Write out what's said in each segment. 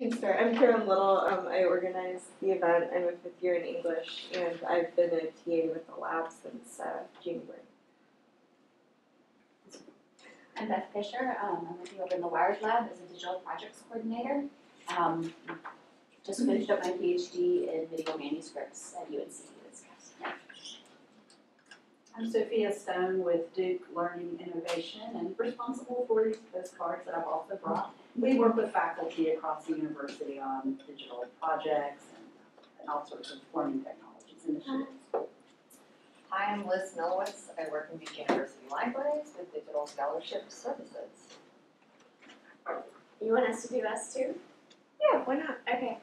can start. I'm Karen Little. I organized the event. I'm a fifth year in English, and I've been a TA with the lab since January. I'm Beth Fisher. I'm working over in the Wired Lab as a digital projects coordinator. Just finished up my PhD in medieval manuscripts at UNC this past year. I'm Sophia Stone with Duke Learning Innovation and responsible for these postcards that I've also brought. We work with faculty across the university on digital projects and all sorts of learning technologies initiatives. Hi, I'm Liz Milowitz. I work in Duke University Libraries with Digital Scholarship Services. You want us to do us too? Yeah, why not? Okay.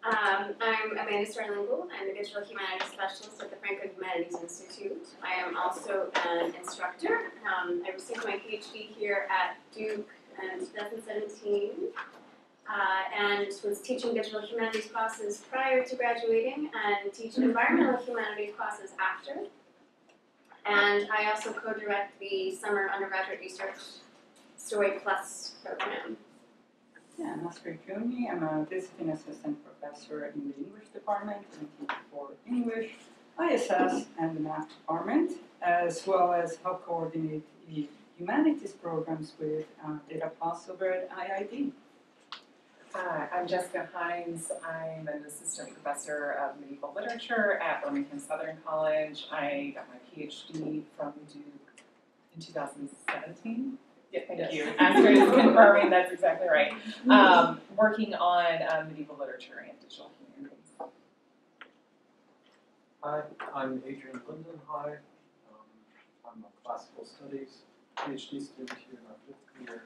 I'm Amanda Sterling-Gould. I'm a digital humanities specialist at the Franco Humanities Institute. I am also an instructor. I received my PhD here at Duke in 2017 and was teaching digital humanities classes prior to graduating and teach environmental humanities classes after. And I also co-direct the summer undergraduate research Story Plus program. Yeah, I'm Oscar Juni. I'm a visiting assistant professor in the English department and teach for English, ISS, and the math department, as well as help coordinate the humanities programs with Data Plus over at IID. Hi, I'm Jessica Hines. I'm an assistant professor of medieval literature at Birmingham Southern College. I got my PhD from Duke in 2017. Yeah, thank you. Astor is confirming that's exactly right. Working on medieval literature and digital humanities. Hi, I'm Adrian Linden. Hi, I'm a classical studies PhD student here in our 5th year.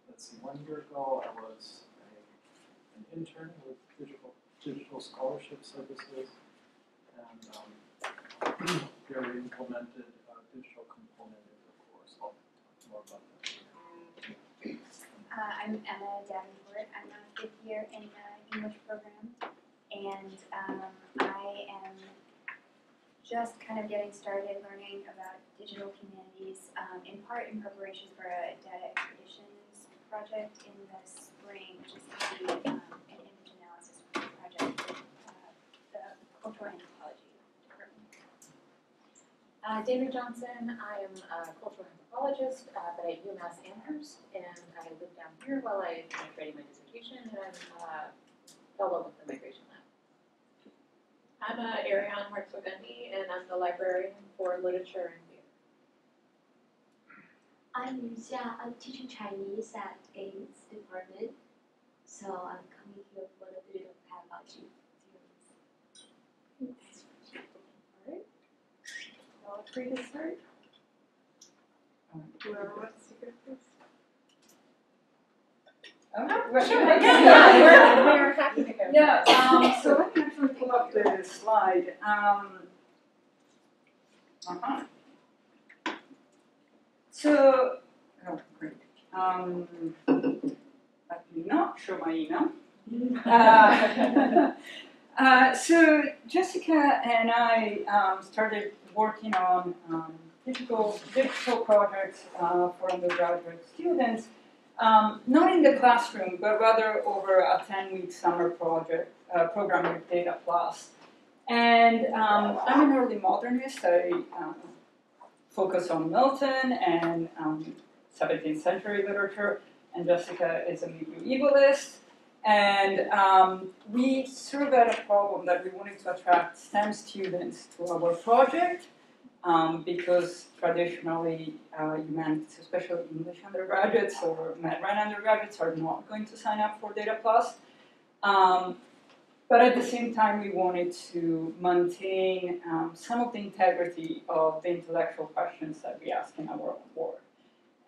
Let's see, 1 year ago I was an intern with digital scholarship services, and here we implemented a digital component in the course. I'll talk more about that later. I'm Emma Davenport. I'm a 5th year in the English program, and I am just kind of getting started learning about digital humanities, in part in preparation for a data expeditions project in the spring, which is going to be an image analysis project with the cultural anthropology department. Dana Johnson. I am a cultural anthropologist, but at UMass Amherst, and I live down here while I finish writing my dissertation, and I'm a fellow with the Migration Lab. I'm Ariane Hartsogundi, and I'm the librarian for literature and theater. I'm Lucia. I'm teaching Chinese at Games department, so I'm coming here for the digital pedagogy series. Alright. All free to start? Whoever wants to go first. We're happy to go. Yeah, so let me actually pull up the slide. So, oh, great. Let me not show my email. So Jessica and I started working on digital projects for undergraduate students, not in the classroom, but rather over a 10-week summer program with Data Plus. And I'm an early modernist. I focus on Milton and 17th century literature, and Jessica is a medievalist. And we sort of had a problem that we wanted to attract STEM students to our project because traditionally humanities, especially English undergraduates or Medran undergraduates, are not going to sign up for Data Plus. But at the same time, we wanted to maintain some of the integrity of the intellectual questions that we ask in our work.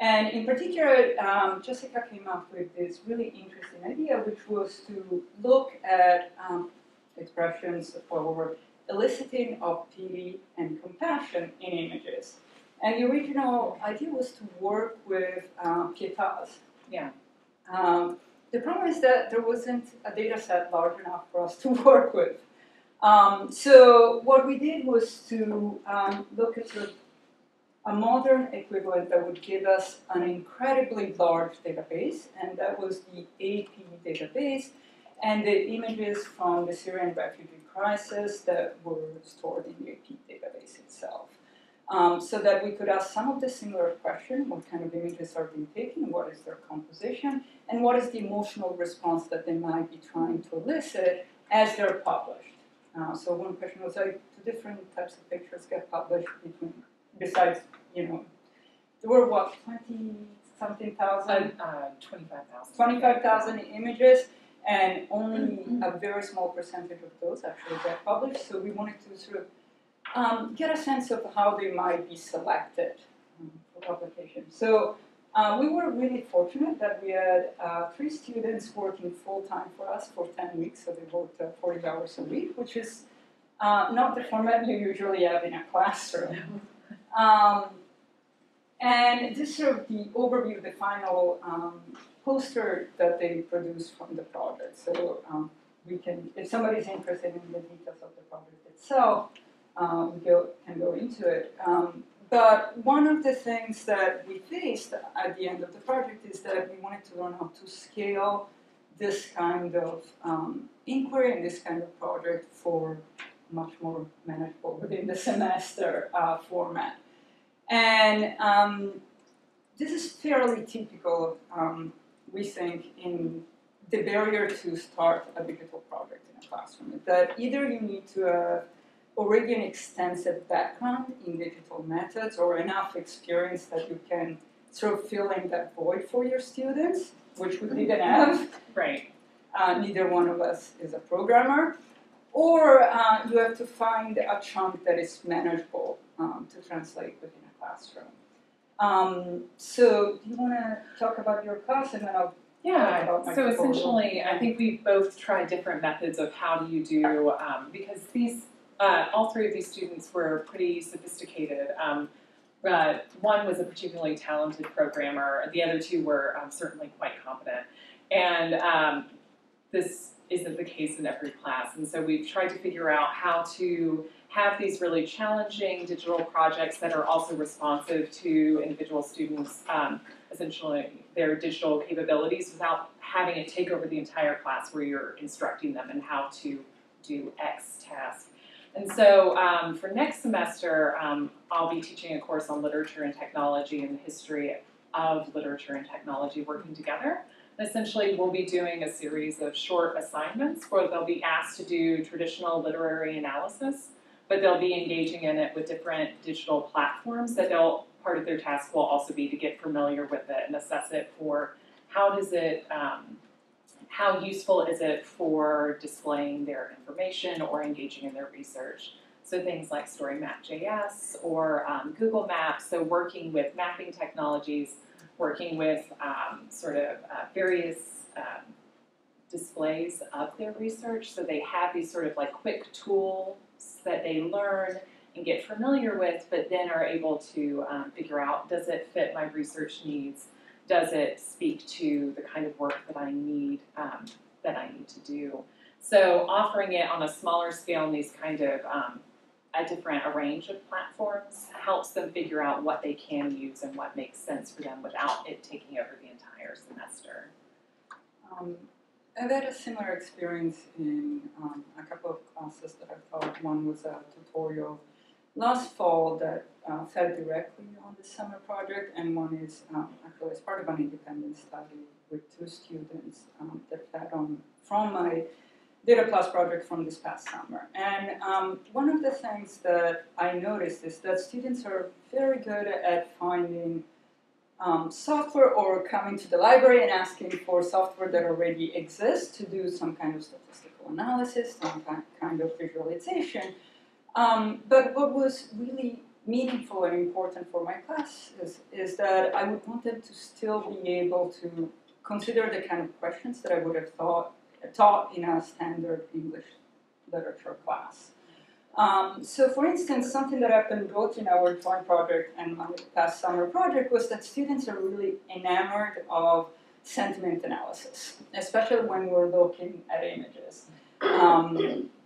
And in particular, Jessica came up with this really interesting idea, which was to look at expressions or eliciting of pity and compassion in images. And the original idea was to work with pietas. Yeah. The problem is that there wasn't a data set large enough for us to work with. So what we did was to look at sort of a modern equivalent that would give us an incredibly large database, and that was the AP database, and the images from the Syrian refugee crisis that were stored in the AP database itself. So that we could ask some of the similar questions: what kind of images are being taken, what is their composition, and what is the emotional response that they might be trying to elicit as they're published. So one question was, like, two different types of pictures get published besides, there were what, 20-something thousand? 25,000. 25,000 images, and only a very small percentage of those actually get published. So we wanted to sort of get a sense of how they might be selected for publication. So we were really fortunate that we had 3 students working full-time for us for 10 weeks, so they worked 40 hours a week, which is not the format you usually have in a classroom. And this is sort of the overview, the final poster that they produced from the project. So we can, if somebody's interested in the details of the project itself, we can go into it. But one of the things that we faced at the end of the project is that we wanted to learn how to scale this kind of inquiry and this kind of project for much more manageable within the semester format. And this is fairly typical, we think, in the barrier to start a digital project in a classroom. That either you need to have already an extensive background in digital methods or enough experience that you can sort of fill in that void for your students, which we didn't have. Right. Neither one of us is a programmer. Or you have to find a chunk that is manageable to translate within a classroom. So do you want to talk about your class, and then I'll talk about my so proposal? essentially, I think we've both tried different methods of how do you do, because these, all 3 of these students were pretty sophisticated. One was a particularly talented programmer. The other 2 were certainly quite competent. And this isn't the case in every class. And so we've tried to figure out how to have these really challenging digital projects that are also responsive to individual students, essentially their digital capabilities, without having it take over the entire class where you're instructing them in how to do X task. And so for next semester, I'll be teaching a course on literature and technology and the history of literature and technology working together. Essentially, we'll be doing a series of short assignments where they'll be asked to do traditional literary analysis, but they'll be engaging in it with different digital platforms that part of their task will also be to get familiar with it and assess it for how useful is it for displaying their information or engaging in their research. So things like StoryMap.js or Google Maps, so working with mapping technologies, working with various displays of their research, so they have these sort of like quick tools that they learn and get familiar with, but then are able to figure out, does it fit my research needs? Does it speak to the kind of work that I need to do? So offering it on a smaller scale in these kind of a range of platforms helps them figure out what they can use and what makes sense for them without it taking over the entire semester. I've had a similar experience in a couple of classes that I taught. One was a tutorial last fall that fell directly on the summer project, and one is actually as part of an independent study with 2 students that fed on from my Data Plus project from this past summer. And one of the things that I noticed is that students are very good at finding software or coming to the library and asking for software that already exists to do some kind of statistical analysis, some kind of visualization. But what was really meaningful and important for my class is that I would want them to still be able to consider the kind of questions that I would have taught in a standard English literature class. So for instance, something that happened both in our joint project and my past summer project was that students are really enamored of sentiment analysis, especially when we're looking at images.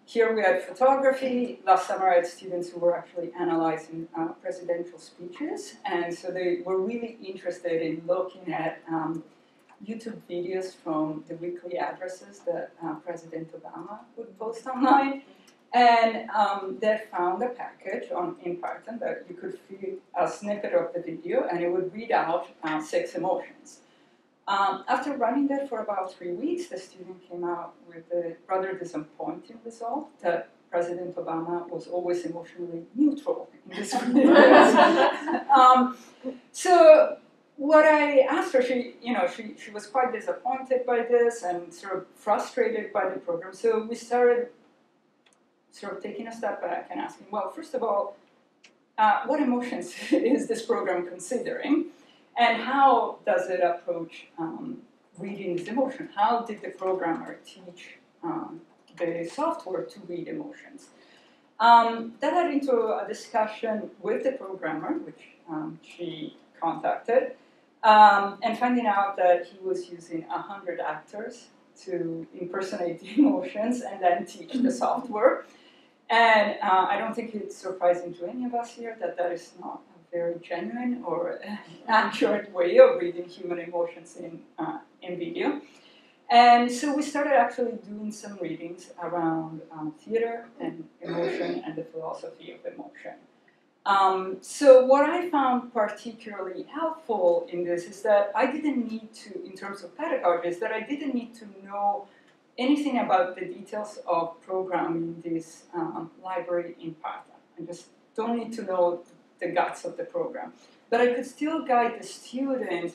here we had photography. Last summer I had students who were actually analyzing presidential speeches, and so they were really interested in looking at YouTube videos from the weekly addresses that President Obama would post online. And they found a package in Python that you could feed a snippet of the video and it would read out 6 emotions. After running that for about 3 weeks, the student came out with a rather disappointing result that President Obama was always emotionally neutral in this video. So what I asked her, she was quite disappointed by this and sort of frustrated by the program. So we started sort of taking a step back and asking, well, first of all, what emotions is this program considering? And how does it approach reading this emotion? How did the programmer teach the software to read emotions? That led into a discussion with the programmer, which she contacted, and finding out that he was using 100 actors to impersonate the emotions and then teach the software. And I don't think it's surprising to any of us here that that is not a very genuine or accurate way of reading human emotions in video. And so we started actually doing some readings around theater and emotion and the philosophy of emotion. So what I found particularly helpful in this is that I didn't need to, in terms of pedagogy, is that I didn't need to know anything about the details of programming this library in Python. I just don't need to know the guts of the program. But I could still guide the student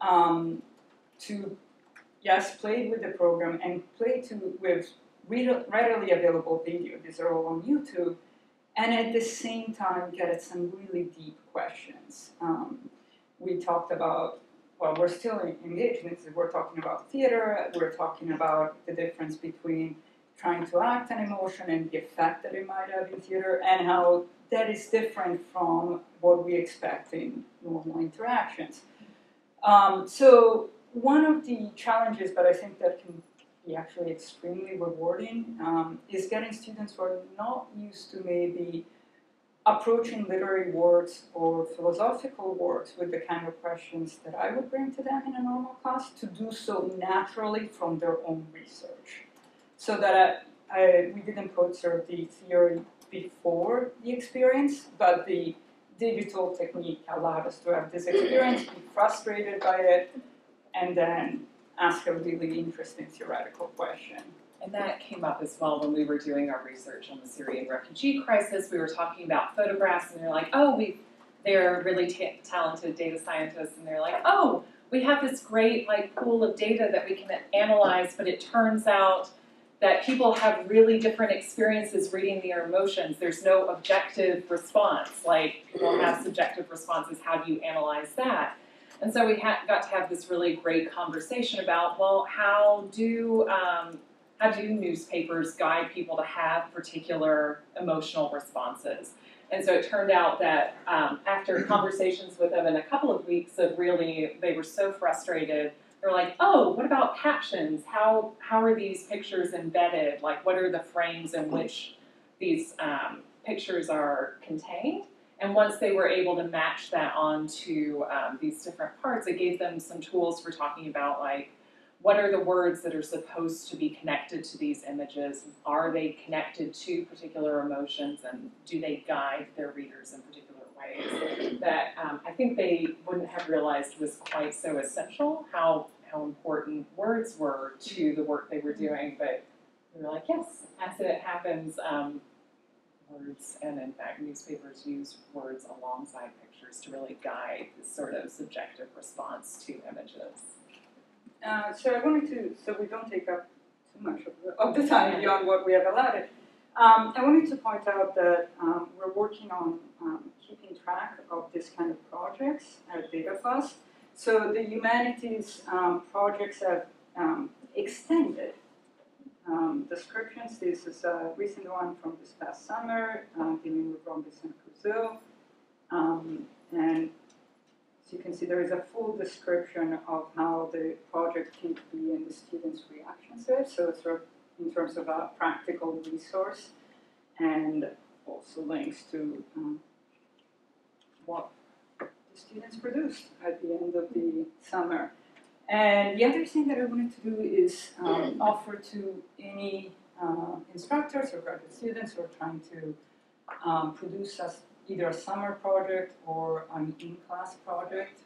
to, yes, play with the program and play with readily available video. These are all on YouTube. And at the same time, get at some really deep questions. We talked about, well, we're still engaged in this. We're talking about theater. We're talking about the difference between trying to act an emotion and the effect that it might have in theater, and how that is different from what we expect in normal interactions. So one of the challenges, but I think that can be actually extremely rewarding, is getting students who are not used to maybe approaching literary works or philosophical works with the kind of questions that I would bring to them in a normal class, to do so naturally from their own research. So that we didn't put sort of the theory before the experience, but the digital technique allowed us to have this experience, be frustrated by it, and then ask a really interesting theoretical question. And that came up as well when we were doing our research on the Syrian refugee crisis. We were talking about photographs, and they're like, oh, they're really talented data scientists, and they're like, oh, we have this great pool of data that we can analyze, but it turns out that people have really different experiences reading their emotions. There's no objective response. People have subjective responses. How do you analyze that? And so we got to have this really great conversation about, well, how do newspapers guide people to have particular emotional responses? And so it turned out that after conversations with them in a couple of weeks of really, they were so frustrated. They're like, oh, what about captions? How are these pictures embedded? What are the frames in which these pictures are contained? And once they were able to match that onto these different parts, it gave them some tools for talking about what are the words that are supposed to be connected to these images? Are they connected to particular emotions, and do they guide their readers in particular ways? That I think they wouldn't have realized was quite so essential, how important words were to the work they were doing, but they were like, yes, as it happens, words, and in fact newspapers use words alongside pictures to really guide this sort of subjective response to images. So I wanted to, so we don't take up too much of the time beyond what we have allotted, I wanted to point out that we're working on keeping track of this kind of projects at DataFuss. So the humanities projects have extended descriptions. This is a recent one from this past summer, dealing with Robinson Crusoe. And as you can see, there is a full description of how the project came to be and the students' reactions to it. So it's sort of in terms of a practical resource, and also links to what the students produced at the end of the summer. And the other thing that I wanted to do is offer to any instructors or graduate students who are trying to produce either a summer project or an in-class project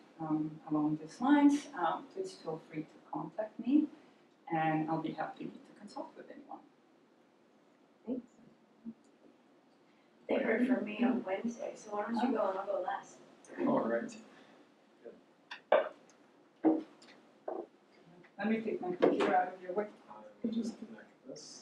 along these lines, please feel free to contact me, and I'll be happy to consult with anyone. Thanks. They heard from me on Wednesday, so why don't you go and I'll go last. All right. Let me take my computer out of your way. I will just connect this.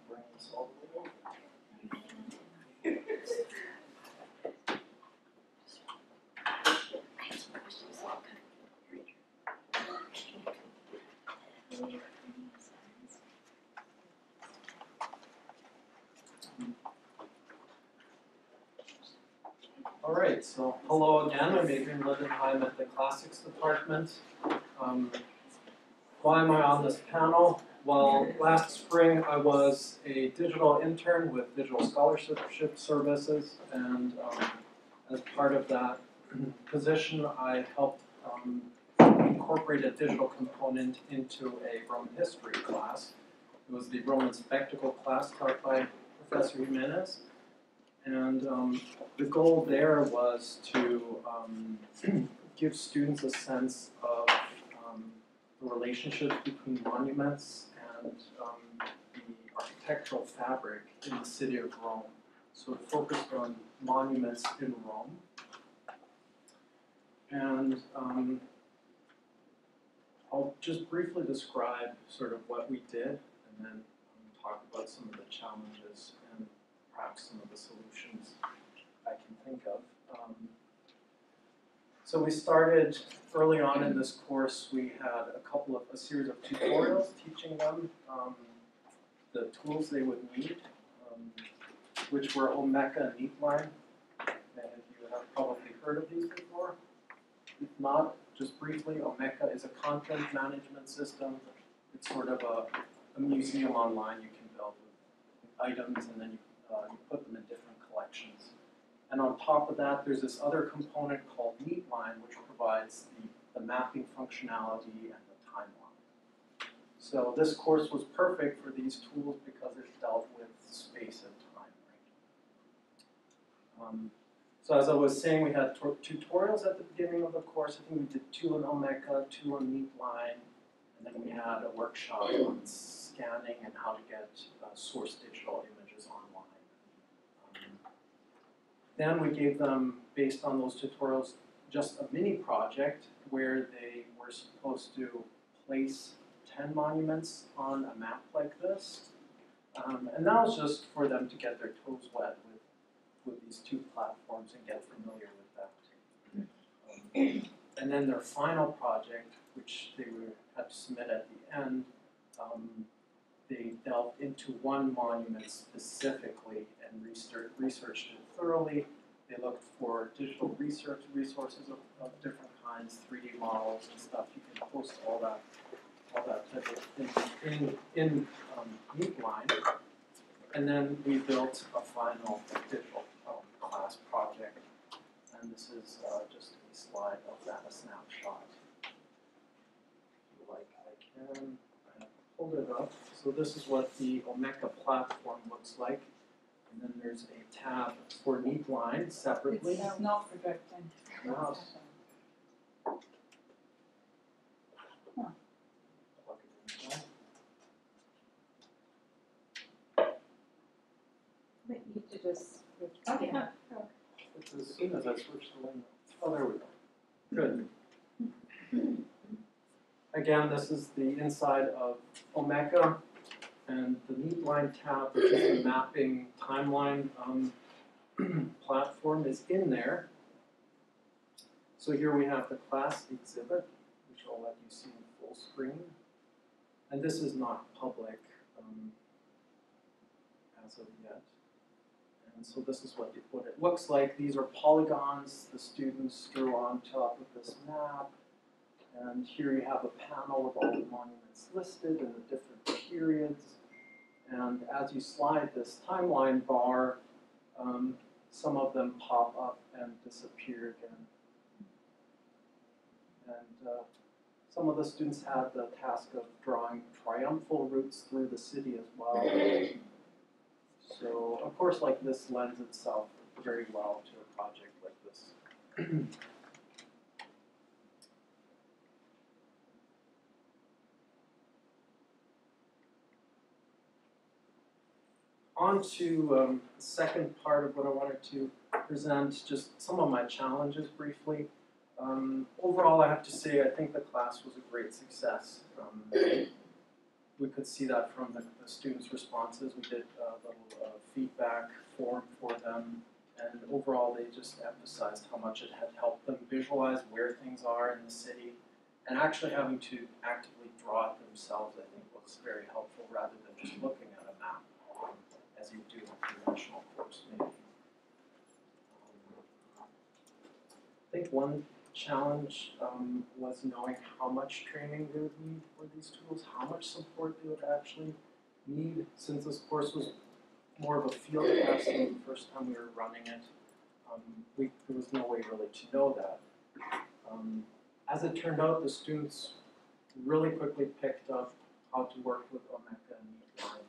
Bring this all the way over. All right, so hello again. I'm Adrian Lindenheim at the Classics Department. Why am I on this panel? Well, last spring I was a digital intern with Digital Scholarship Services, and as part of that position, I helped incorporate a digital component into a Roman history class. It was the Roman Spectacle class taught by Professor Jimenez. And the goal there was to give students a sense of the relationship between monuments and the architectural fabric in the city of Rome. So it focused on monuments in Rome. And I'll just briefly describe sort of what we did, and then talk about some of the challenges and perhaps some of the solutions I can think of. So we started early on in this course. We had a series of tutorials teaching them the tools they would need, which were Omeka and Neatline. Many of you have probably heard of these before. If not, just briefly, Omeka is a content management system. It's sort of a museum online you can build with items, and then you put them in different collections. And on top of that, there's this other component called Neatline, which provides the mapping functionality and the timeline. So this course was perfect for these tools because it dealt with space and time. Right? So as I was saying, we had tutorials at the beginning of the course. I think we did 2 on Omeka, 2 on Neatline, and then we had a workshop on scanning and how to get source digital images online. Then we gave them, based on those tutorials, just a mini project where they were supposed to place 10 monuments on a map like this. And that was just for them to get their toes wet with these 2 platforms and get familiar with that. And then their final project, which they had to submit at the end, they delved into one monument specifically and researched it thoroughly. They looked for digital research resources of different kinds, 3D models and stuff. You can post all that type of thing in Neatline. And then we built a final digital class project. And this is just a slide of that, a snapshot. If you like, I can hold it up. So this is what the Omeka platform looks like. And then there's a tab for Neatline separately. It's not projecting. No. Might need to just switch. Yeah. It's as soon as I switch the window. Oh, there we go. Good. Again, this is the inside of Omeka, and the Neatline tab, which is the mapping timeline platform, is in there. So here we have the class exhibit, which I'll let you see in full screen. And this is not public as of yet. And so this is what it looks like. These are polygons the students drew on top of this map. And here you have a panel with all the monuments listed in the different periods. And as you slide this timeline bar, some of them pop up and disappear again. And some of the students had the task of drawing triumphal routes through the city as well. So, of course, like this lends itself very well to a project like this. On to the second part of what I wanted to present, just some of my challenges briefly. Overall, I have to say, I think the class was a great success. We could see that from the students' responses. We did a little feedback form for them, and overall they just emphasized how much it had helped them visualize where things are in the city, and actually having to actively draw it themselves, I think, was very helpful rather than just looking at a map, as you do in a conventional course maybe. I think one challenge was knowing how much training they would need for these tools, how much support they would actually need. Since this course was more of a field testing the first time we were running it, there was no way really to know that. As it turned out, the students really quickly picked up how to work with Omeka and Neatline.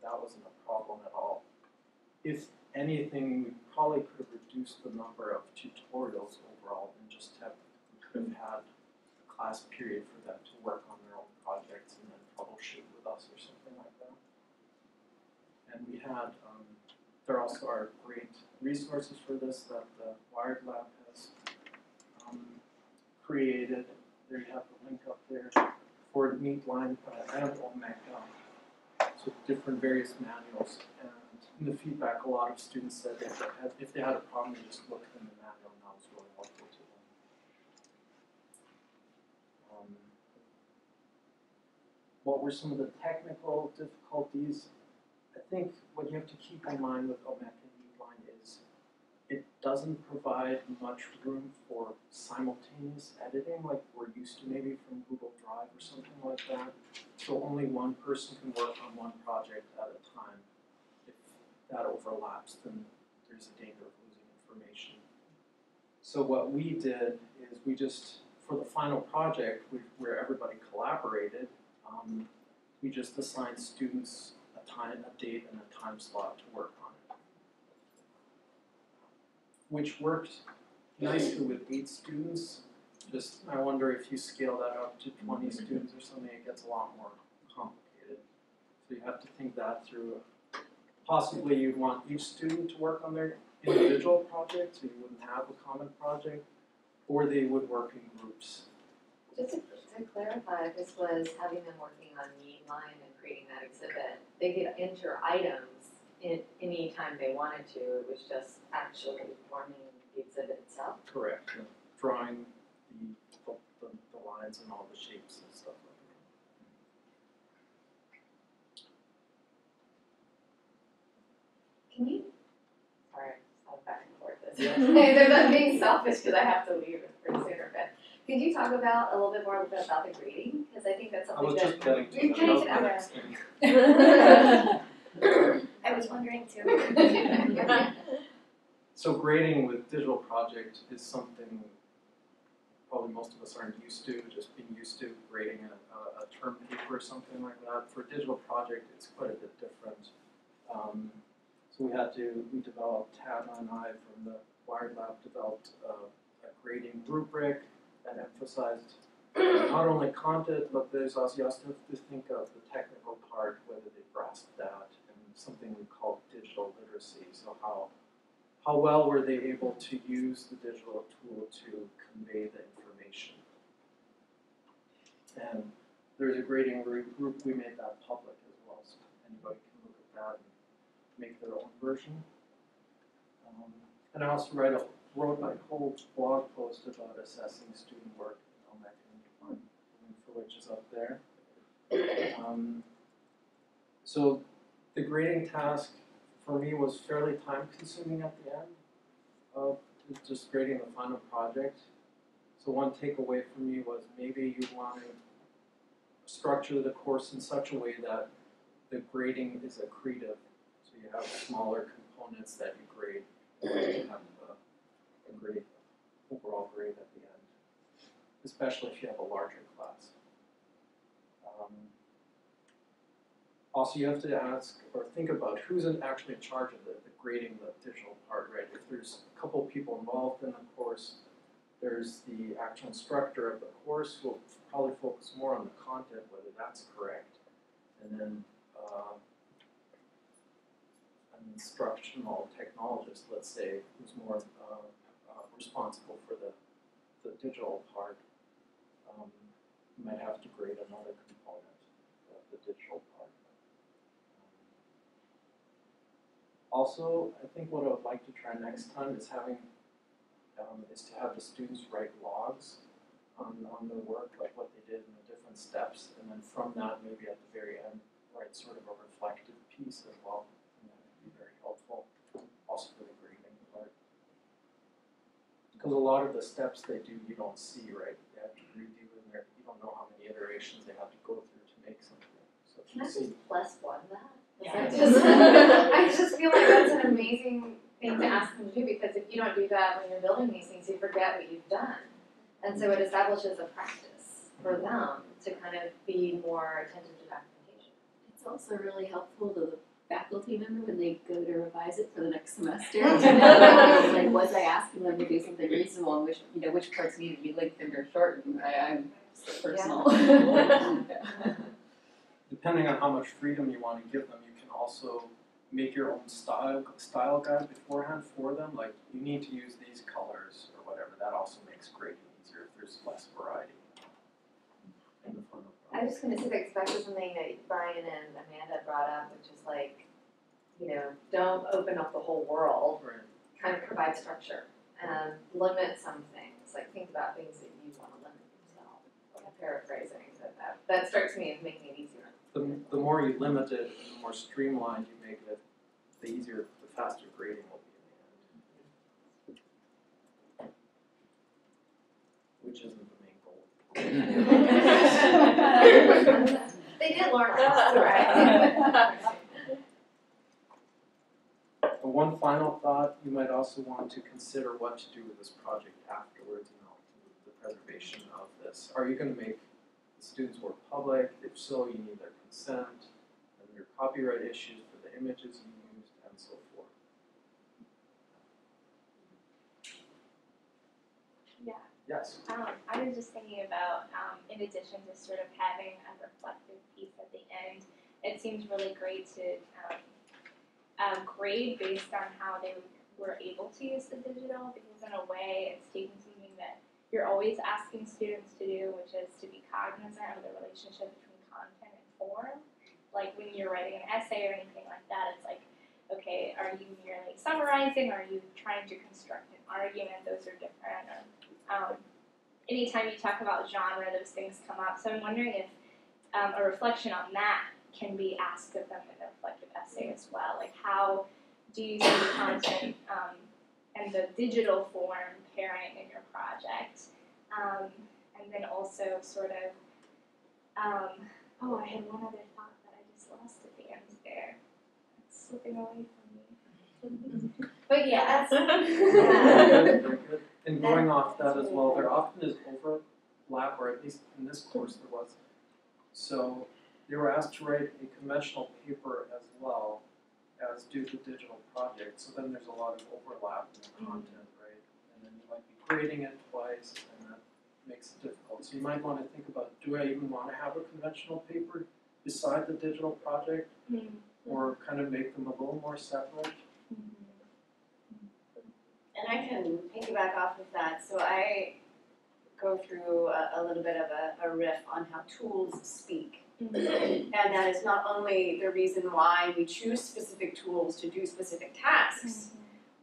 That wasn't a problem at all. If anything, we probably could have reduced the number of tutorials overall and just we could have had a class period for them to work on their own projects and then troubleshoot with us or something like that. And we had, there also are great resources for this that the Wired Lab has created. There you have the link up there for Neatline and Omeka. So different various manuals. And in the feedback, a lot of students said that if they had a problem, they just looked in the manual, and that was really helpful to them. What were some of the technical difficulties? I think what you have to keep in mind with Omeka and Neatline is it doesn't provide much room for simultaneous editing like we're used to maybe from Google Drive or something like that. So only one person can work on one project at a time. If that overlaps, then there's a danger of losing information. So what we did is we just, for the final project where everybody collaborated, we just assigned students a date and a time slot to work on it, which worked nicely with 8 students. Just, I wonder if you scale that up to 20 students or something, it gets a lot more complicated. So you have to think that through. Possibly you'd want each student to work on their individual project, so you wouldn't have a common project, or they would work in groups. Just to clarify, this was having them working on Neatline and creating that exhibit. They could enter items in any time they wanted to. It was just actually forming the exhibit itself. Correct. Yeah. Drawing the lines and all the shapes and stuff like that. Can you? Sorry, I'm back and forth this. Yeah. I'm being selfish because I have to leave pretty soon or bed. Could you talk about a little bit more about the grading? Because I think that's something just getting to that you're the next thing. I was wondering too. So grading with digital project is something probably most of us aren't used to, just being used to grading a term paper or something like that. For a digital project, it's quite a bit different. So we developed, Tana and I from the Wired Lab developed a grading rubric that emphasized not only content, but there's also, you also have to think of the technical part, whether they grasp that, and something we call digital literacy. So how well were they able to use the digital tool to convey the information? And there's a grading group, we made that public as well, so anybody can look at that and make their own version. And I also wrote a whole blog post about assessing student work in Omeka and Neatline. which is up there. So the grading task for me was fairly time consuming at the end of just grading the final project. So one takeaway for me was maybe you want to structure the course in such a way that the grading is accretive. So you have smaller components that you grade, and have a grade, overall grade at the end, especially if you have a larger class. Also, you have to ask or think about who's actually in charge of the grading the digital part, right? If there's a couple people involved in the course, there's the actual instructor of the course who will probably focus more on the content, whether that's correct. And then an instructional technologist, let's say, who's more responsible for the digital part, might have to grade another component of the digital part. Also, I think what I would like to try next time is to have the students write logs on their work, like what they did in the different steps, and then from that, maybe at the very end, write sort of a reflective piece as well, and that would be very helpful, also for the grading part. Because a lot of the steps they do, you don't see, right? They have to redo, and you don't know how many iterations they have to go through to make something. So if Can you I see, just plus one that? Yeah. I just feel like that's an amazing thing to ask them to do, because if you don't do that when you're building these things, you forget what you've done. And so it establishes a practice for them to kind of be more attentive to documentation. It's also really helpful to the faculty member when they go to revise it for the next semester to know, like, was I asking them to do something reasonable, and which parts need to be lengthened or shortened. I'm so personal. Yeah. depending on how much freedom you want to give them, you can also make your own style guide beforehand for them. Like, you need to use these colors or whatever. That also makes grading easier if there's less variety in the final I was just going to say that back to something that Brian and Amanda brought up, which is like, don't open up the whole world. Right. Kind of provide structure and limit some things. Like, think about things that you want to limit yourself. I'm paraphrasing, but that strikes me as making it easier. The more you limit it, the more streamlined you make it, the easier, the faster grading will be in the end. Which isn't the main goal. They did learn that, right? One final thought, you might also want to consider what to do with this project afterwards, the preservation of this. Are you going to make the students' work public? If so, you need their consent, and there are copyright issues for the images you used, and so forth. Yeah. Yes? I was just thinking about, in addition to sort of having a reflective piece at the end, it seems really great to grade based on how they were able to use the digital, because in a way it's taking something that you're always asking students to do, which is to be cognizant of the relationship between content and form. Like when you're writing an essay or anything like that, it's like, okay, are you merely summarizing? Are you trying to construct an argument? Those are different. Anytime you talk about genre, those things come up. So I'm wondering if a reflection on that can be asked of them in a reflective essay as well. Like, how do you see the content and the digital form pairing in your project? And then also sort of, I had one other thought that I just lost at the end there. It's slipping away from me. But yeah, that's Very good. And going off that as well, there often is overlap, or at least in this course there was. So they were asked to write a conventional paper as well as do the digital project. So then there's a lot of overlap in the content, right? And then you might be grading it twice, and that makes it difficult. So you might want to think about, do I even want to have a conventional paper beside the digital project? Or kind of make them a little more separate? And I can piggyback off of that. So I go through a little bit of a riff on how tools speak. And that is not only the reason why we choose specific tools to do specific tasks,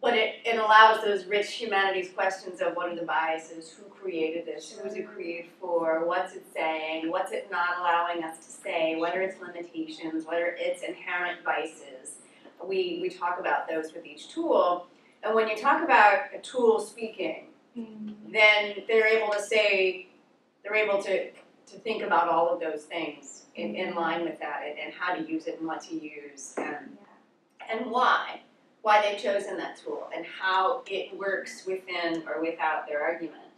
But it allows those rich humanities questions of what are the biases, who created this, who was it created for, what's it saying, what's it not allowing us to say, what are its limitations, what are its inherent vices. We talk about those with each tool. And when you talk about a tool speaking, then they're able to think about all of those things in line with that, and how to use it and what to use, and why they've chosen that tool and how it works within or without their argument.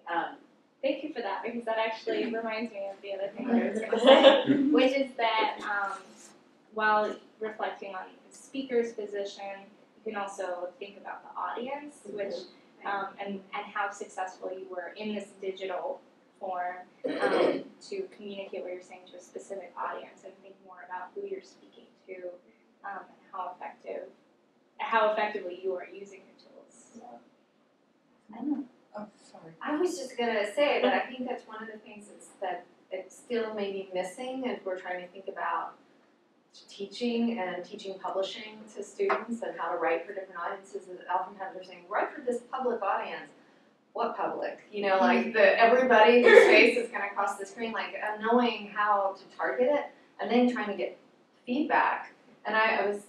Right. Thank you for that, because that actually reminds me of the other thing that I was going to say, which is that while reflecting on the speaker's position, you can also think about the audience, which and how successful you were in this digital form to communicate what you're saying to a specific audience, and think more about who you're speaking to and how effectively you are using your tools. So, I don't know. Oh, sorry. I was just gonna say that I think that's one of the things that it's still maybe missing as we're trying to think about teaching and teaching publishing to students and how to write for different audiences. Is oftentimes they're saying, write for this public audience. What public? You know, like everybody whose face is gonna cross the screen, like knowing how to target it and then trying to get feedback. And I was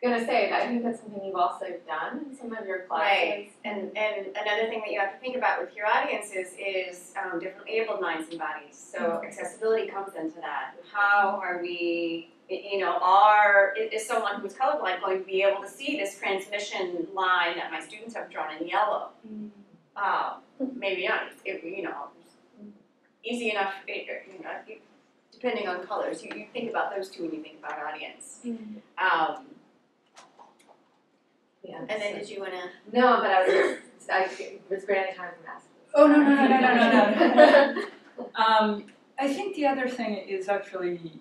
gonna say, I think that's something you've also done in some of your classes. Right, and another thing that you have to think about with your audiences is differently abled minds and bodies. So accessibility comes into that. How are we, is someone who's colorblind going to be able to see this transmission line that my students have drawn in yellow? Maybe not. Easy enough. Depending on colors, you think about those two when you think about audience. Yeah. And then did you want to? No, but I was granted time for math. Oh, no. I think the other thing is actually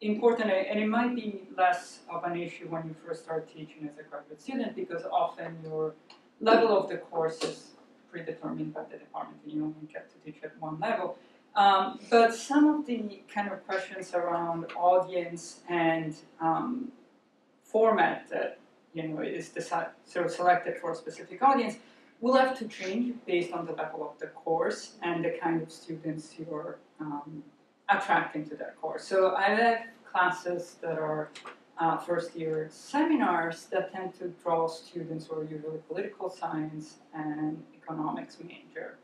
important, and it might be less of an issue when you first start teaching as a graduate student, because often your level of the course is predetermined by the department, and you only get to teach at one level. But some of the kind of questions around audience and format that is sort of selected for a specific audience will have to change based on the level of the course and the kind of students you're attracting to that course. So I have classes that are first year seminars that tend to draw students who are usually political science and economics majors.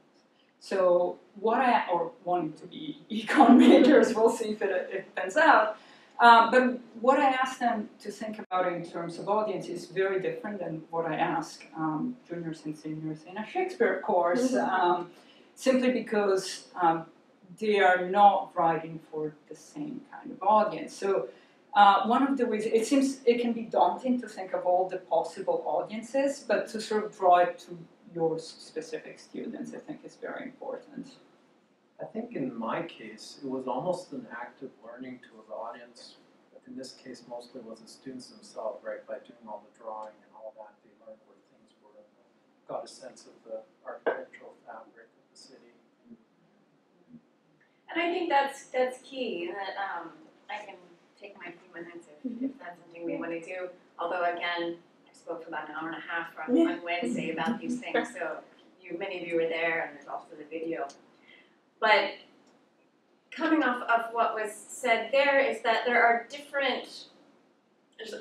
So wanting to be econ majors, we'll see if it pans out. But what I ask them to think about in terms of audience is very different than what I ask juniors and seniors in a Shakespeare course, simply because they are not writing for the same kind of audience. So one of the ways, it seems it can be daunting to think of all the possible audiences, but to sort of draw it to your specific students, I think is very important. I think in my case, it was almost an active learning to the audience. In this case, mostly was the students themselves, right? By doing all the drawing and all that, they learned where things were and got a sense of the architectural fabric of the city. And I think that's key, that I can take my few minutes if that's something we want to do. Although again, I spoke for about an hour and a half on Wednesday about these things, so many of you were there, and there's also the video. But coming off of what was said there is that there are there's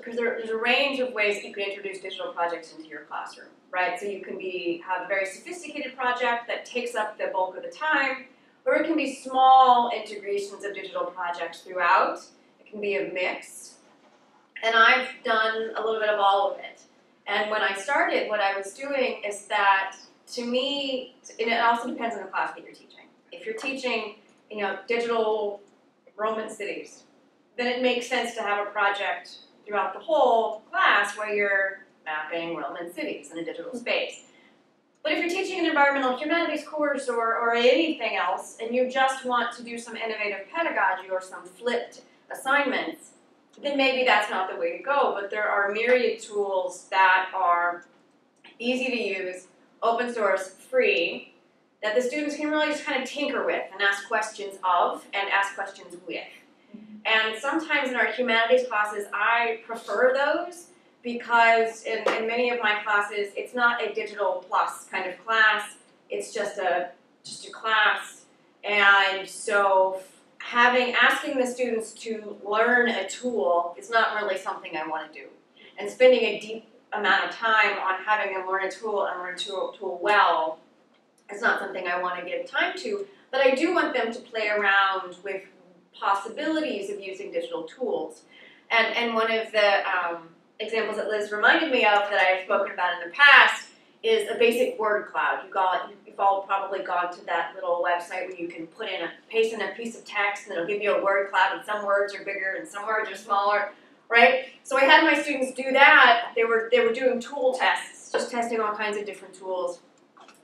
a range of ways that you can introduce digital projects into your classroom, right? So you can have a very sophisticated project that takes up the bulk of the time, or it can be small integrations of digital projects throughout. It can be a mix. And I've done a little bit of all of it. And when I started, what I was doing is that, to me, and it also depends on the class that you're teaching. If you're teaching, digital Roman cities, then it makes sense to have a project throughout the whole class where you're mapping Roman cities in a digital space. But if you're teaching an environmental humanities course or anything else, and you just want to do some innovative pedagogy or some flipped assignments, then maybe that's not the way to go. But there are myriad tools that are easy to use, open source, free, that the students can really just kind of tinker with and ask questions of and ask questions with. And sometimes in our humanities classes, I prefer those because in many of my classes, it's not a digital plus kind of class. It's just a class, and so asking the students to learn a tool is not really something I want to do, and spending a deep amount of time on having them learn a tool and learn a tool well is not something I want to give time to. But I do want them to play around with possibilities of using digital tools, and one of the examples that Liz reminded me of that I've spoken about in the past is a basic word cloud. You've all probably gone to that little website where you can paste in a piece of text and it'll give you a word cloud, and some words are bigger and some words are smaller, right? So I had my students do that. They were doing tool tests, just testing all kinds of different tools.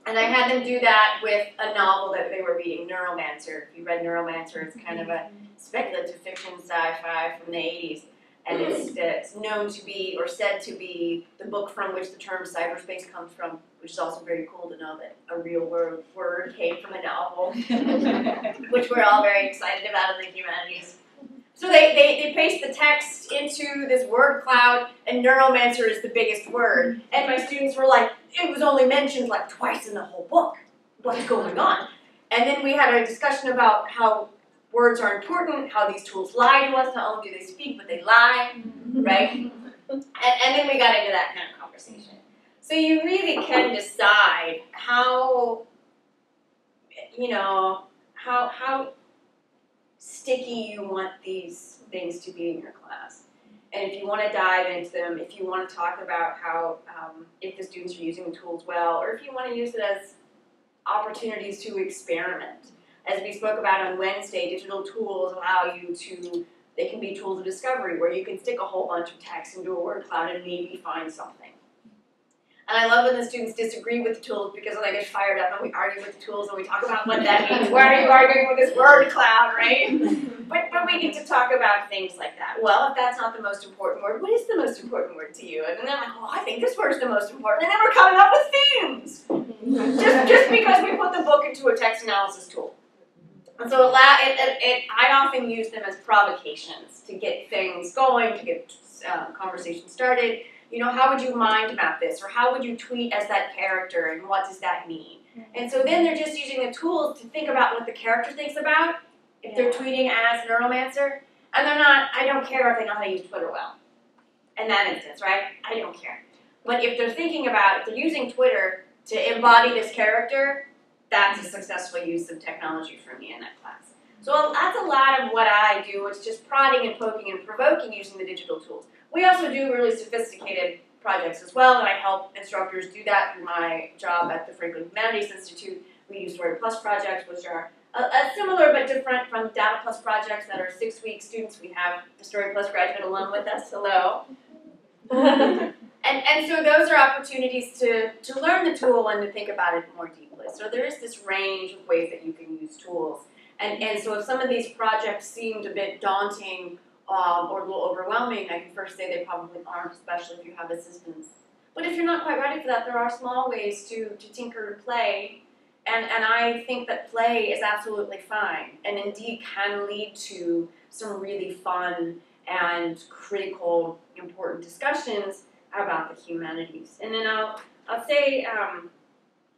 And I had them do that with a novel that they were reading, Neuromancer. If you read Neuromancer, it's kind of a speculative fiction sci-fi from the 80s. And it's known to be, or said to be, the book from which the term cyberspace comes from, which is also very cool to know that a real word came from a novel, which we're all very excited about in the humanities. So they paste the text into this word cloud, and Neuromancer is the biggest word. And my students were like, it was only mentioned like twice in the whole book. What's going on? And then we had a discussion about how words are important, how these tools lie to us. Not only do they speak, but they lie, right? And then we got into that kind of conversation. So you really can decide how sticky you want these things to be in your class. And if you want to dive into them, if you want to talk about how, if the students are using the tools well, or if you want to use it as opportunities to experiment. As we spoke about on Wednesday, digital tools allow you to, they can be tools of discovery where you can stick a whole bunch of text into a word cloud and maybe find something. And I love when the students disagree with the tools, because when I get fired up and we argue with the tools and we talk about what that means. Why are you arguing with this word cloud, right? But we need to talk about things like that. Well, if that's not the most important word, what is the most important word to you? And then they're like, well, I think this word's the most important. And then we're coming up with themes. just because we put the book into a text analysis tool. And so I often use them as provocations to get things going, to get conversations started. You know, how would you mind map this? Or how would you tweet as that character, and what does that mean? And so then they're just using the tools to think about what the character thinks about, if they're tweeting as Neuromancer. And they're not, I don't care if they know how to use Twitter well. In that instance, right? I don't care. But if they're thinking about, if they're using Twitter to embody this character, that's a successful use of technology for me in that class. So that's a lot of what I do. It's just prodding and poking and provoking using the digital tools. We also do really sophisticated projects as well, and I help instructors do that through my job at the Franklin Humanities Institute. We use Story Plus projects, which are similar but different from Data Plus projects that are 6-week students. We have the Story Plus graduate alum with us. Hello. And so those are opportunities to learn the tool and to think about it more deeply. So there is this range of ways that you can use tools. And so if some of these projects seemed a bit daunting or a little overwhelming, I can first say they probably aren't, especially if you have assistants. But if you're not quite ready for that, there are small ways to tinker and play. And I think that play is absolutely fine, and indeed can lead to some really fun and critical, important discussions about the humanities. And then I'll say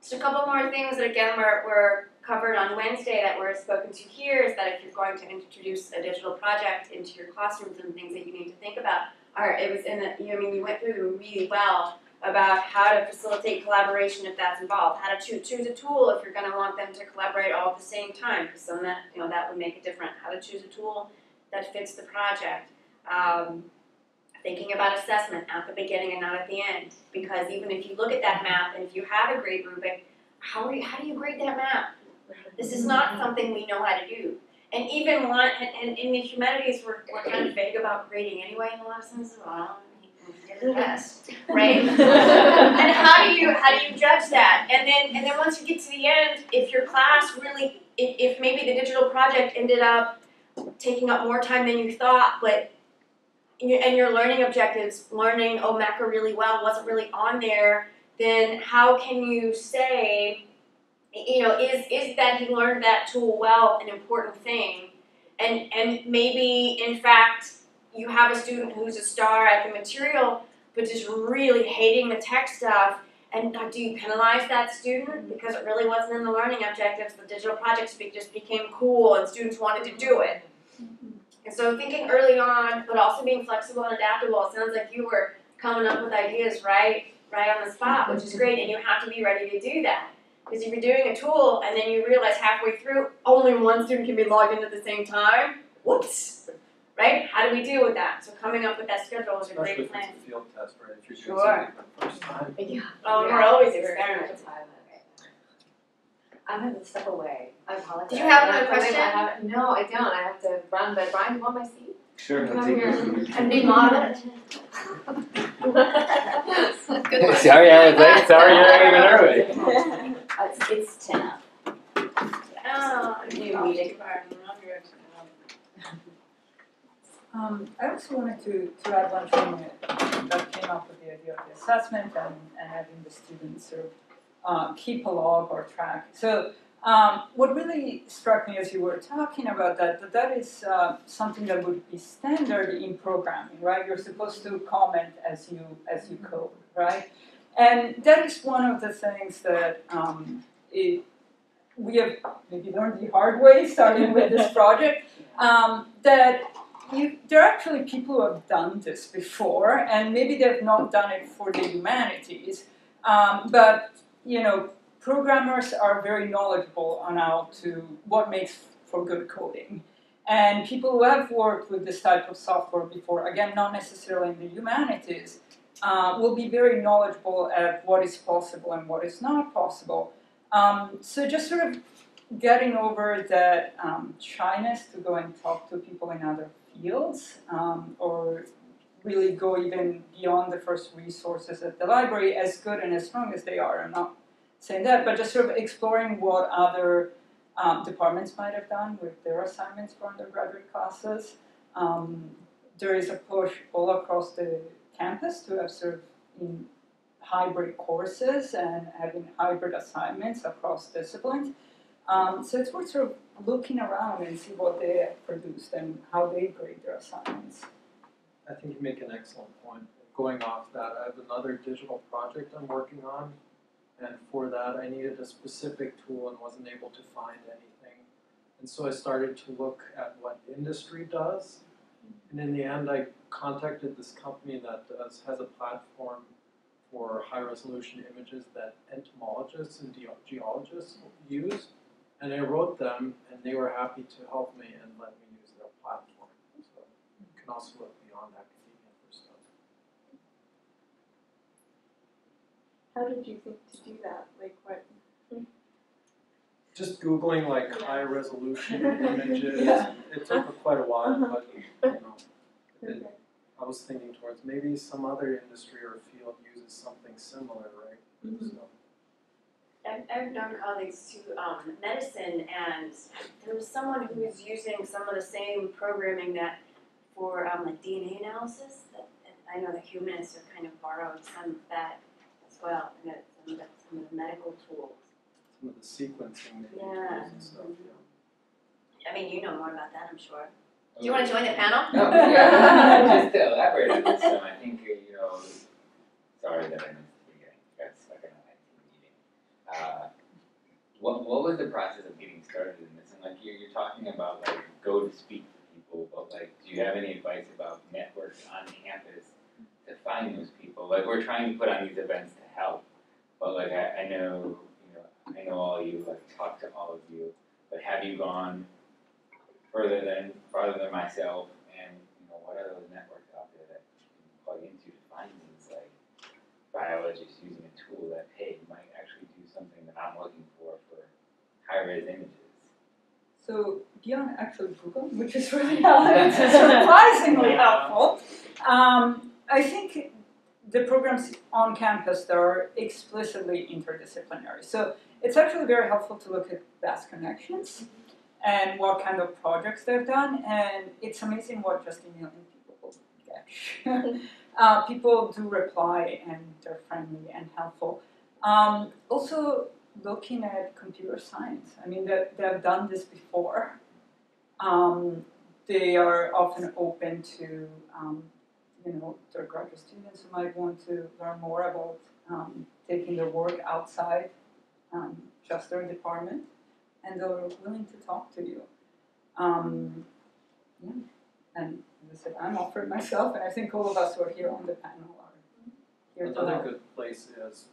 just a couple more things that again were covered on Wednesday that were spoken to here, is that if you're going to introduce a digital project into your classrooms, and things that you need to think about you went through them really well about how to facilitate collaboration if that's involved, how to choose a tool if you're going to want them to collaborate all at the same time, because some that would make it different. How to choose a tool that fits the project. Thinking about assessment at the beginning and not at the end, because even if you look at that map and if you have a grade rubric, how do you grade that map? This is not something we know how to do. And even in the humanities, we're kind of vague about grading anyway in a lot of senses. Well, you did the best, right? And how do you judge that? And then once you get to the end, if your class really, if maybe the digital project ended up taking up more time than you thought, and your learning objectives, learning OMECA really well, wasn't really on there, then how can you say, is that he learned that tool well an important thing? And maybe, in fact, you have a student who's a star at the material, but just really hating the tech stuff. And do you penalize that student because it really wasn't in the learning objectives? The digital projects just became cool and students wanted to do it. And so thinking early on, but also being flexible and adaptable. It sounds like you were coming up with ideas right on the spot, which is great. And you have to be ready to do that. Because if you're doing a tool and then you realize halfway through only one student can be logged in at the same time, whoops, right? How do we deal with that? So coming up with that schedule was a Especially great if plan. it's a field test, right? If you're doing Sure. something for the first time. Yeah. Oh, we're always experimenting. I'm gonna step away. I apologize. Did you have another I question? haven't- No, I don't. I have to run, but Brian, you want my seat? Sure, Come I'll take here this. and be moderate. Sorry, I was late. Sorry, you're even early. It's 10 up. Oh, New meeting. I also wanted to add one thing that came up with the idea of the assessment and having the students sort of keep a log or track. So what really struck me as you were talking about that is something that would be standard in programming, right? You're supposed to comment as you code, right? And that is one of the things that we have maybe learned the hard way starting with this project, that there are actually people who have done this before, and maybe they've not done it for the humanities, but programmers are very knowledgeable on what makes for good coding. And people who have worked with this type of software before, again, not necessarily in the humanities, will be very knowledgeable at what is possible and what is not possible. So just sort of getting over that shyness to go and talk to people in other fields, or really go even beyond the first resources at the library, as good and as strong as they are. I'm not saying that, but just sort of exploring what other departments might have done with their assignments for undergraduate classes. There is a push all across the campus to have sort of in hybrid courses and having hybrid assignments across disciplines. So it's worth sort of looking around and see what they have produced and how they grade their assignments. I think you make an excellent point. Going off that, I have another digital project I'm working on, and for that I needed a specific tool and wasn't able to find anything. And so I started to look at what industry does, and in the end I contacted this company that has a platform for high-resolution images that entomologists and geologists use. And I wrote them, and they were happy to help me and let me use their platform. So you can also look beyond academia for stuff. How did you think to do that? Like what? Just Googling like high-resolution images. It took quite a while, but I was thinking towards maybe some other industry or field uses something similar, right? Mm-hmm. So. I've known colleagues to medicine, and there was someone who was using some of the same programming that for like DNA analysis. And I know that humanists have kind of borrowed some of that as well, and some of the medical tools. Some of the sequencing that you Yeah. use and stuff, yeah. I mean, you know more about that, I'm sure. Do you want to join the panel? No, yeah, just to elaborate on this, I think, sorry that I missed the beginning, got stuck in an IT meeting. What was the process of getting started in this? And like you're talking about like go to speak to people, but like do you have any advice about networks on campus to find those people? Like we're trying to put on these events to help, but like I know all of you, like talk to all of you, but have you gone farther than myself, and what are those networks out there that you can plug into to find these like biologists using a tool that hey might actually do something that I'm looking for high-res images. So beyond actually Google, which is really surprisingly helpful, I think the programs on campus that are explicitly interdisciplinary. So it's actually very helpful to look at past connections and what kind of projects they've done, and it's amazing what just emailing people will get. People do reply, and they're friendly and helpful. Also, looking at computer science. I mean, they've done this before. They are often open to their graduate students who might want to learn more about taking their work outside just their department, and they're willing to talk to you. Yeah. And as I said, I'm offering myself, and I think all of us who are here on the panel are here to Another help. good place is,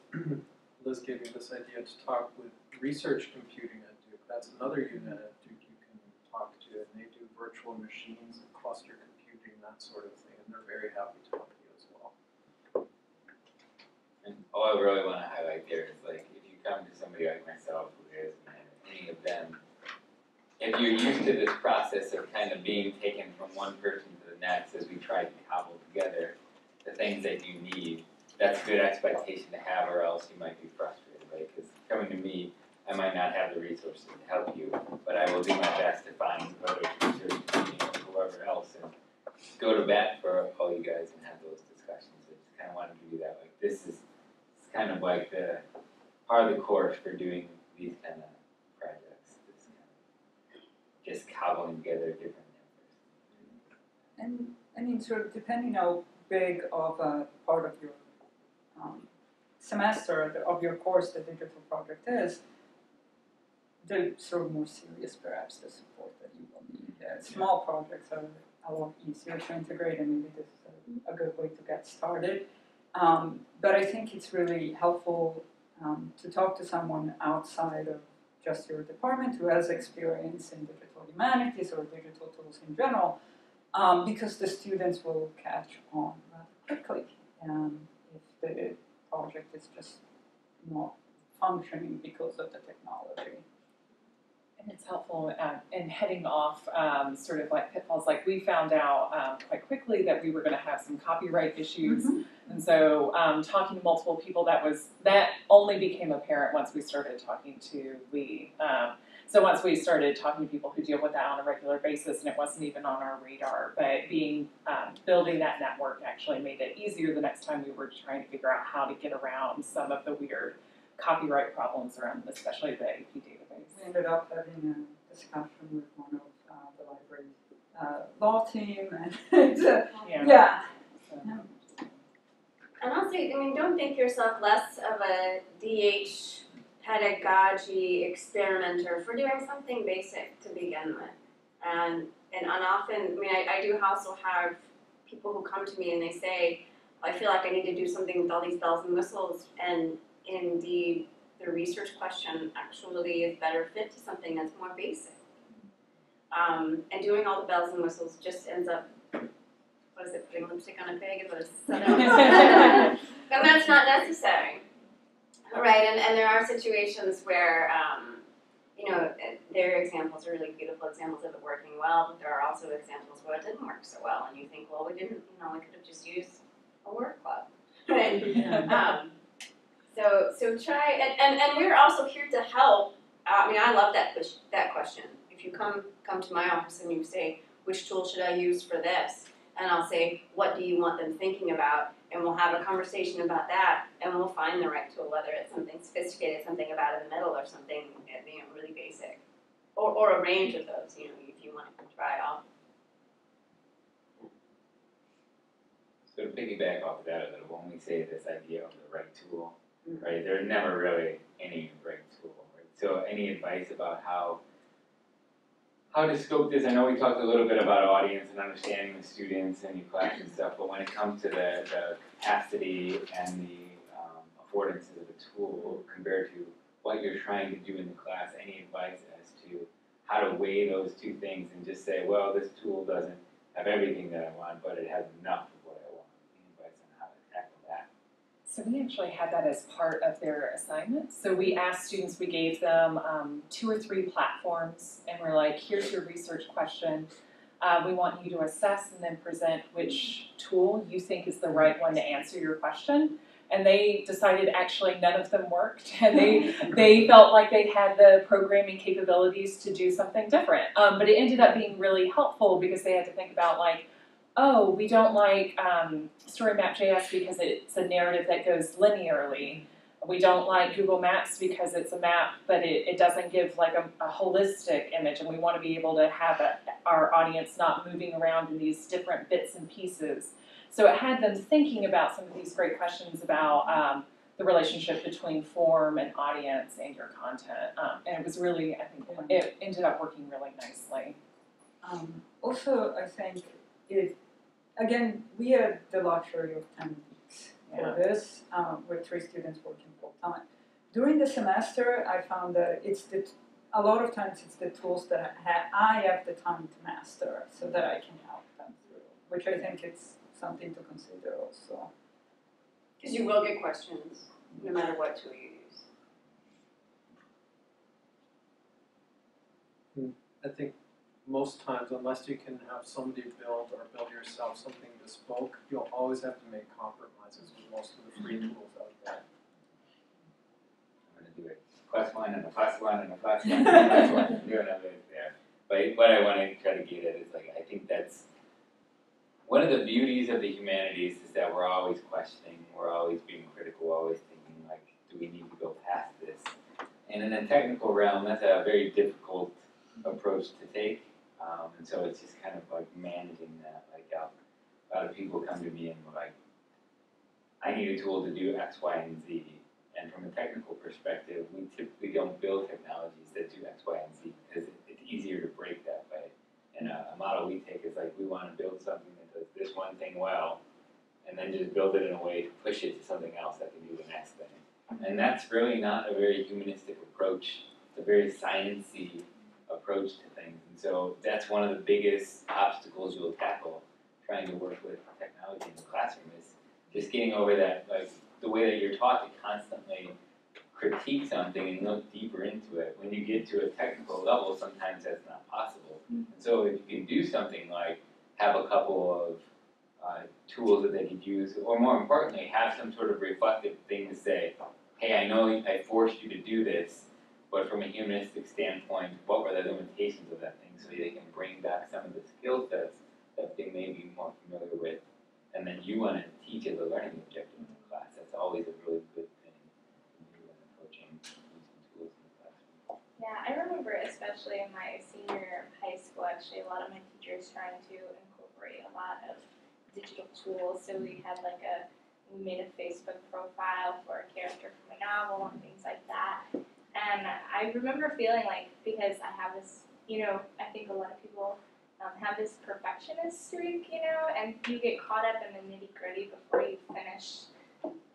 Liz gave me this idea to talk with research computing at Duke. That's another unit at Duke you can talk to, and they do virtual machines and cluster computing, that sort of thing, and they're very happy to help you as well. And all I really want to highlight there is, like, if you come to somebody like myself who is, and any of them, if you're used to this process of kind of being taken from one person to the next as we try to cobble together the things that you need, that's a good expectation to have, or else you might be frustrated, right? Because coming to me, I might not have the resources to help you, but I will do my best to find other teachers, or whoever else, and go to bat for all you guys and have those discussions. I just kind of wanted to do that. Like, this is kind of like the part of the course for doing these kind of projects. This kind of just cobbling together different numbers. And I mean, sort of depending how big of a part of your semester of your course the digital project is, the sort of more serious perhaps the support that you will need. Small projects are a lot easier to integrate, and maybe this is a good way to get started. But I think it's really helpful to talk to someone outside of just your department who has experience in digital humanities or digital tools in general, because the students will catch on rather quickly if the project is just not functioning because of the technology. And it's helpful in heading off sort of like pitfalls. Like, we found out quite quickly that we were going to have some copyright issues. Mm-hmm. And so talking to multiple people, that only became apparent once we started talking to Lee. So once we started talking to people who deal with that on a regular basis, and it wasn't even on our radar, but building that network actually made it easier the next time we were trying to figure out how to get around some of the weird copyright problems around, especially the AP database. We ended up having a discussion with one of the library's law team, and yeah. And also, I mean, don't think yourself less of a DH pedagogy experimenter for doing something basic to begin with. And often, I mean, I do also have people who come to me and they say, I feel like I need to do something with all these bells and whistles, and indeed, the research question actually is better fit to something that's more basic. And doing all the bells and whistles just ends up, what is it, putting lipstick on a pig? Is what it's and that's not necessary. Right, and there are situations where, there are examples, are really beautiful examples of it working well, but there are also examples where it didn't work so well, and you think, well, we could have just used a work club, right? So try, and we're also here to help. I mean, I love that question. If you come to my office and you say, which tool should I use for this? And I'll say, what do you want them thinking about? And we'll have a conversation about that, and we'll find the right tool, whether it's something sophisticated, something about in the middle, or something really basic, or a range of those. If you want to try it all. So to piggyback off of that a little, when we say this idea of the right tool, right, there's never really any right tool, right? So any advice about how to scope this? I know we talked a little bit about audience and understanding the students and your class and stuff, but when it comes to the capacity and the affordances of a tool compared to what you're trying to do in the class, any advice as to how to weigh those two things and just say, well, this tool doesn't have everything that I want, but it has enough of what I want. Any advice on how to tackle that? So we actually had that as part of their assignment. So we asked students, we gave them 2 or 3 platforms, and we're like, here's your research question. We want you to assess and then present which tool you think is the right one to answer your question. And they decided actually none of them worked, and they felt like they had the programming capabilities to do something different. But it ended up being really helpful because they had to think about, like, oh, we don't like StoryMap.js because it's a narrative that goes linearly. We don't like Google Maps because it's a map, but it doesn't give like a holistic image, and we want to be able to have our audience not moving around in these different bits and pieces. So it had them thinking about some of these great questions about the relationship between form and audience and your content. And it was really, I think, it ended up working really nicely. Also, I think again, we had the luxury of 10 weeks for this, with 3 students working full time. During the semester, I found that a lot of times it's the tools that I have the time to master so that I can help them through, which I think it's something to consider also. Because you will get questions, no matter what tool you use. I think most times, unless you can have somebody build yourself something bespoke, you'll always have to make compromises with most of the free tools out there. I'm gonna do it +1 and a +1 and a +1 and a +1. Doing it there. But what I want to try to get at is like, I think that's one of the beauties of the humanities is that we're always questioning, we're always being critical, always thinking like, do we need to go past this? And in a technical realm, that's a very difficult approach to take. And so it's just kind of like managing that. Like a lot of people come to me and like, I need a tool to do X, Y, and Z. And from a technical perspective, we typically don't build technologies that do X, Y, and Z because it's easier to break that way. And a model we take is like, we want to build something that does this one thing well, and then just build it in a way to push it to something else that can do the next thing. And that's really not a very humanistic approach. It's a very sciencey approach to things. And so that's one of the biggest obstacles you'll tackle trying to work with technology in the classroom is just getting over that, like the way that you're taught to constantly critique something and look deeper into it. When you get to a technical level, sometimes that's not possible. And so if you can do something like have a couple of tools that they could use, or more importantly, have some sort of reflective thing to say, hey, I know I forced you to do this, but from a humanistic standpoint, what were the limitations of that thing so they can bring back some of the skill sets that they may be more familiar with, and then you want to teach as a learning objective in the class. That's always a really good thing to do when approaching using tools in the classroom. Yeah, I remember especially in my senior year of high school, actually, a lot of my teachers trying to incorporate a lot of digital tools. So we made a Facebook profile for a character from a novel and things like that. And I remember feeling like, because I have this, I think a lot of people have this perfectionist streak, and you get caught up in the nitty gritty before you finish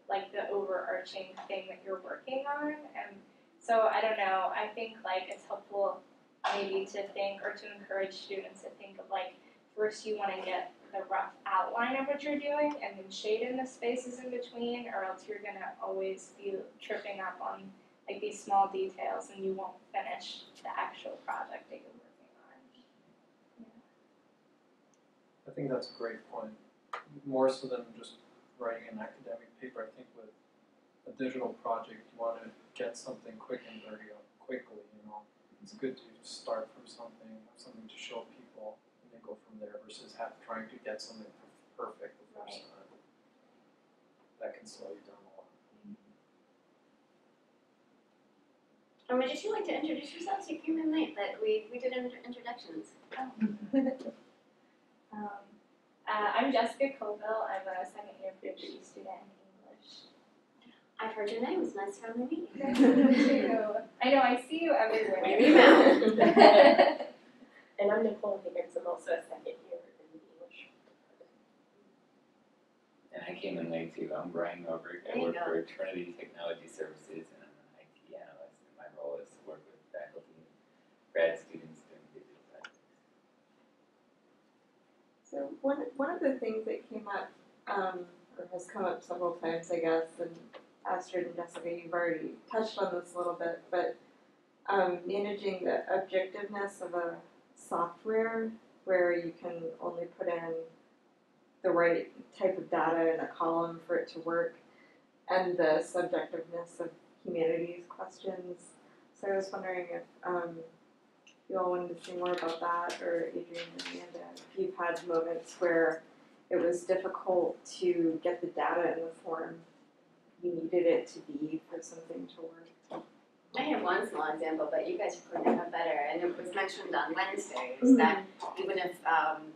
like the overarching thing that you're working on. And so I don't know, I think like it's helpful maybe to think or to encourage students to think of like, first you want to get the rough outline of what you're doing and then shade in the spaces in between, or else you're going to always be tripping up on like these small details and you won't finish the actual project that you're working on. I think that's a great point. More so than just writing an academic paper, I think with a digital project, you want to get something quick and dirty quickly, It's good to start from something to show people, and then go from there versus trying to get something perfect the first time. That can slow you down a lot. Would you like to introduce yourselves? You came in late, but we did introductions. I'm Jessica Colville. I'm a second year PhD student in English. I've heard your name. It's nice to have you meet. I know, I see you everywhere. Maybe now. And I'm Nicole Higgins. I'm also a second year in English. And I came in late too. I'm Brian Norbert. I work for Trinity Technology Services, and I'm an IT analyst. And my role is to work with faculty and grad students doing digital projects. So one of the things that came up, or has come up several times, I guess, and Astrid and Jessica, you've already touched on this a little bit, but managing the objectiveness of a software where you can only put in the right type of data in a column for it to work, and the subjectiveness of humanities questions. So I was wondering if you all wanted to say more about that, or Adrian and Amanda, if you've had moments where it was difficult to get the data in the form you needed it to be for something to work. I have one small example, but you guys are going to have better. And it was mentioned on Wednesdays that even if,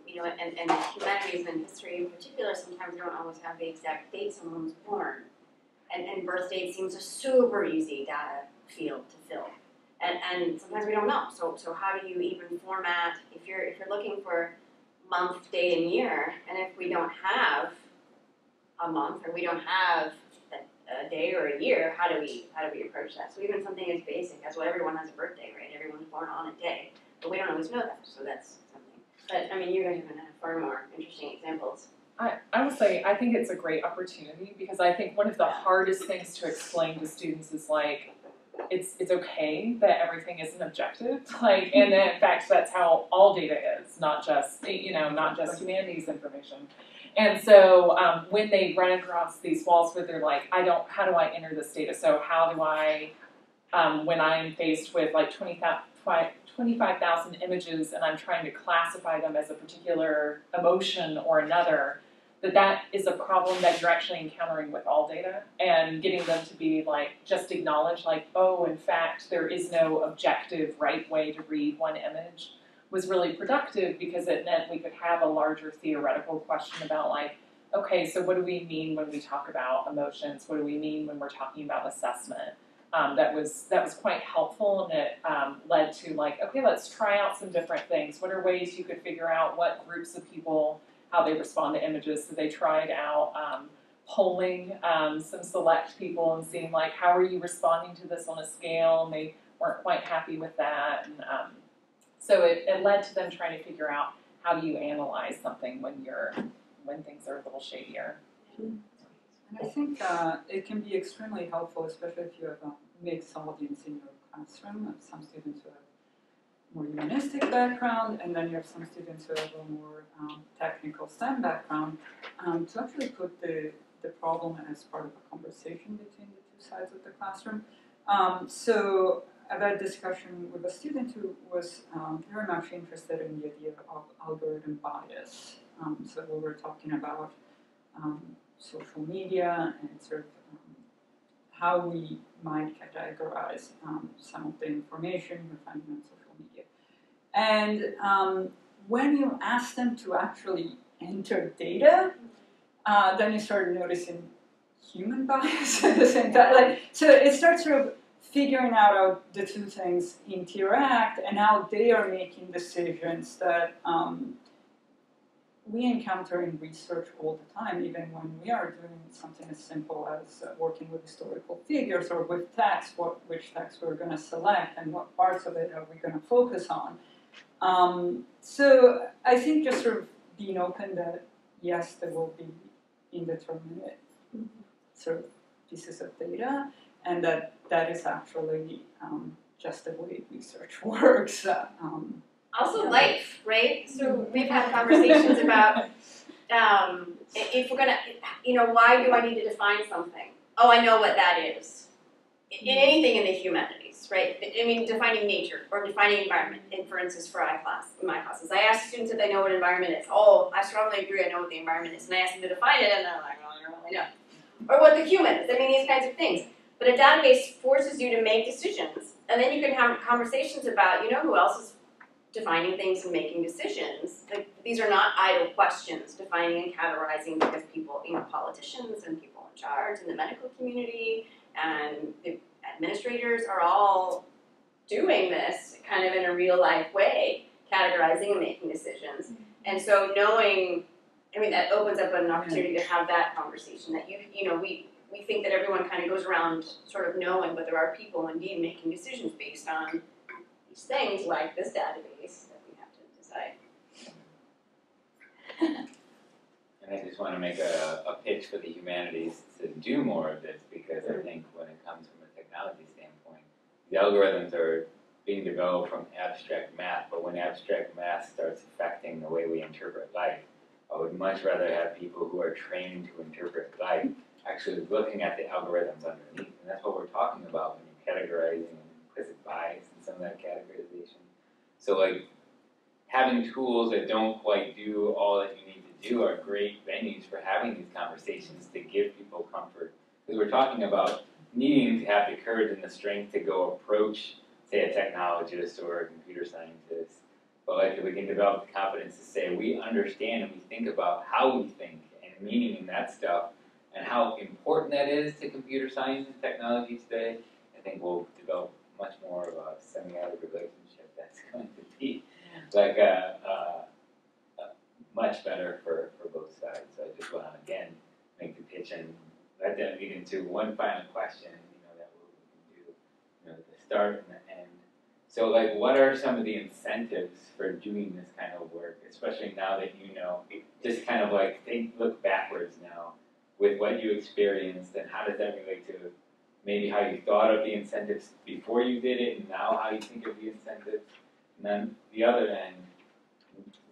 you know, and humanities and history in particular, sometimes we don't always have the exact date someone was born. And birth date seems a super easy data field to fill. And sometimes we don't know. So how do you even format, if you're looking for month, day, and year, and if we don't have a month or we don't have a day or a year, how do we approach that? So even something as basic as, well, everyone has a birthday, right? Everyone's born on a day, but we don't always know that, so that's something. But I mean, you guys are gonna have far more interesting examples. I will say, I think it's a great opportunity because I think one of the hardest things to explain to students is like, it's okay that everything isn't objective, like, and then in fact that's how all data is, not just, you know, not just humanities information. And so when they run across these walls where they're like, how do I enter this data? So how do I, when I'm faced with like 25,000 images and I'm trying to classify them as a particular emotion or another, that is a problem that you're actually encountering with all data, and getting them to be like, just acknowledge like, oh, in fact, there is no objective right way to read one image, was really productive because it meant we could have a larger theoretical question about like, okay, so what do we mean when we talk about emotions? What do we mean when we're talking about assessment? That was quite helpful, and it led to like, okay, let's try out some different things. What are ways you could figure out what groups of people, how they respond to images? So they tried out polling some select people and seeing like, how are you responding to this on a scale? And they weren't quite happy with that. And so it led to them trying to figure out how do you analyze something when things are a little shadier. And I think it can be extremely helpful, especially if you have a mixed audience in your classroom, some students who have more humanistic background, and then you have some students who have a more technical STEM background, to actually put the problem as part of a conversation between the two sides of the classroom. So I've had a discussion with a student who was very much interested in the idea of algorithm bias. So we were talking about social media and sort of how we might categorize some of the information we're finding on social media. And when you ask them to actually enter data, then you start noticing human bias at the same time. Like, so it starts sort of figuring out how the two things interact and how they are making decisions that we encounter in research all the time, even when we are doing something as simple as working with historical figures or with text, which text we're going to select and what parts of it are we going to focus on. So I think just sort of being open that, yes, there will be indeterminate sort of pieces of data, and that is actually just the way research works. Also life, right? So we've had conversations about if we're gonna, you know, why do I need to define something? Oh, I know what that is. In anything in the humanities, right? I mean, defining nature or defining environment. And for instance, for in my classes, I ask students if they know what environment is. Oh, I strongly agree, I know what the environment is. And I ask them to define it, and they're like, oh, I don't really know. Or what the human is. I mean, these kinds of things. But a database forces you to make decisions. And then you can have conversations about, you know, who else is defining things and making decisions. Like, these are not idle questions, defining and categorizing, because people, you know, politicians and people in charge and the medical community and the administrators are all doing this kind of in a real life way, categorizing and making decisions. And so knowing, I mean, that opens up an opportunity to have that conversation that you know, we think that everyone kind of goes around sort of knowing, but there are people indeed making decisions based on these things like this database that we have to decide. And I just want to make a pitch for the humanities to do more of this, because I think when it comes from a technology standpoint, the algorithms are being developed from abstract math, but when abstract math starts affecting the way we interpret life, I would much rather have people who are trained to interpret life actually looking at the algorithms underneath. And that's what we're talking about when you're categorizing and implicit bias and some of that categorization. So like, having tools that don't quite do all that you need to do are great venues for having these conversations to give people comfort. Because we're talking about needing to have the courage and the strength to go approach, say, a technologist or a computer scientist. But like if we can develop the confidence to say we understand and we think about how we think and meaning in that stuff and how important that is to computer science and technology today, I think we'll develop much more of a symbiotic relationship that's going to be like much better for both sides. So I just want to again make the pitch and let that lead into one final question, that we can do, at the start and the end. So like what are some of the incentives for doing this kind of work, especially now that just kind of like look backwards now with what you experienced, and how does that relate to maybe how you thought of the incentives before you did it and now how you think of the incentives? And then the other end,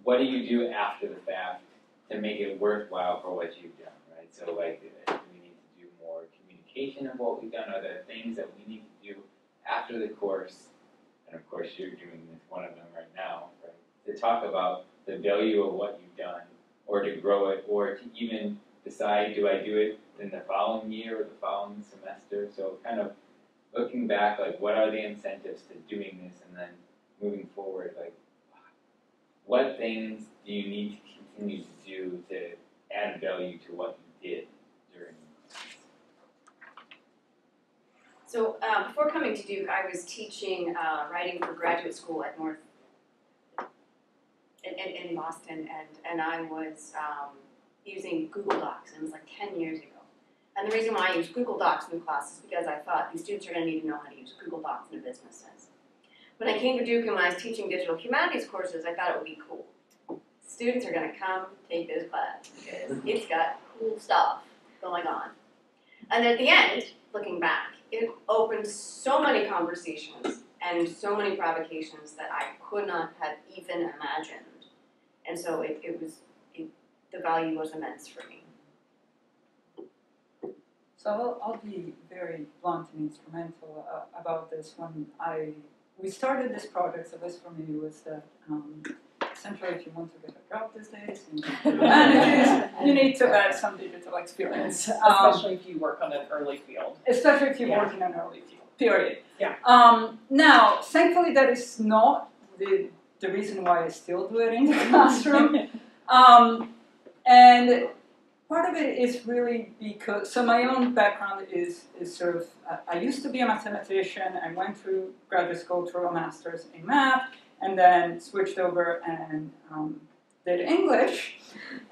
what do you do after the fact to make it worthwhile for what you've done, right? So like, do we need to do more communication of what we've done? Are there things that we need to do after the course? And of course you're doing this, one of them right now, right? To talk about the value of what you've done, or to grow it, or to even decide, do I do it in the following year or the following semester? So kind of looking back, like what are the incentives to doing this, and then moving forward, like what things do you need to continue to do to add value to what you did during the class? So before coming to Duke, I was teaching writing for graduate school at North in Boston, and I was using Google Docs, and it was like 10 years ago. And the reason why I used Google Docs in the class is because I thought these students are going to need to know how to use Google Docs in a business sense. When I came to Duke and when I was teaching digital humanities courses, I thought it would be cool. Students are going to come take this class because it's got cool stuff going on. And at the end, looking back, it opened so many conversations and so many provocations that I could not have even imagined. And so the value was immense for me. So I'll be very blunt and instrumental about this. When we started this project, so this for me was that essentially if you want to get a job these days in humanities, you need to have some digital experience. Especially if you work on an early field. Especially if you work in an early field, period. Yeah. Now, thankfully that is not the reason why I still do it in the classroom. And part of it is really because, so my own background is sort of, I used to be a mathematician. I went through graduate school through a master's in math, and then switched over and did English.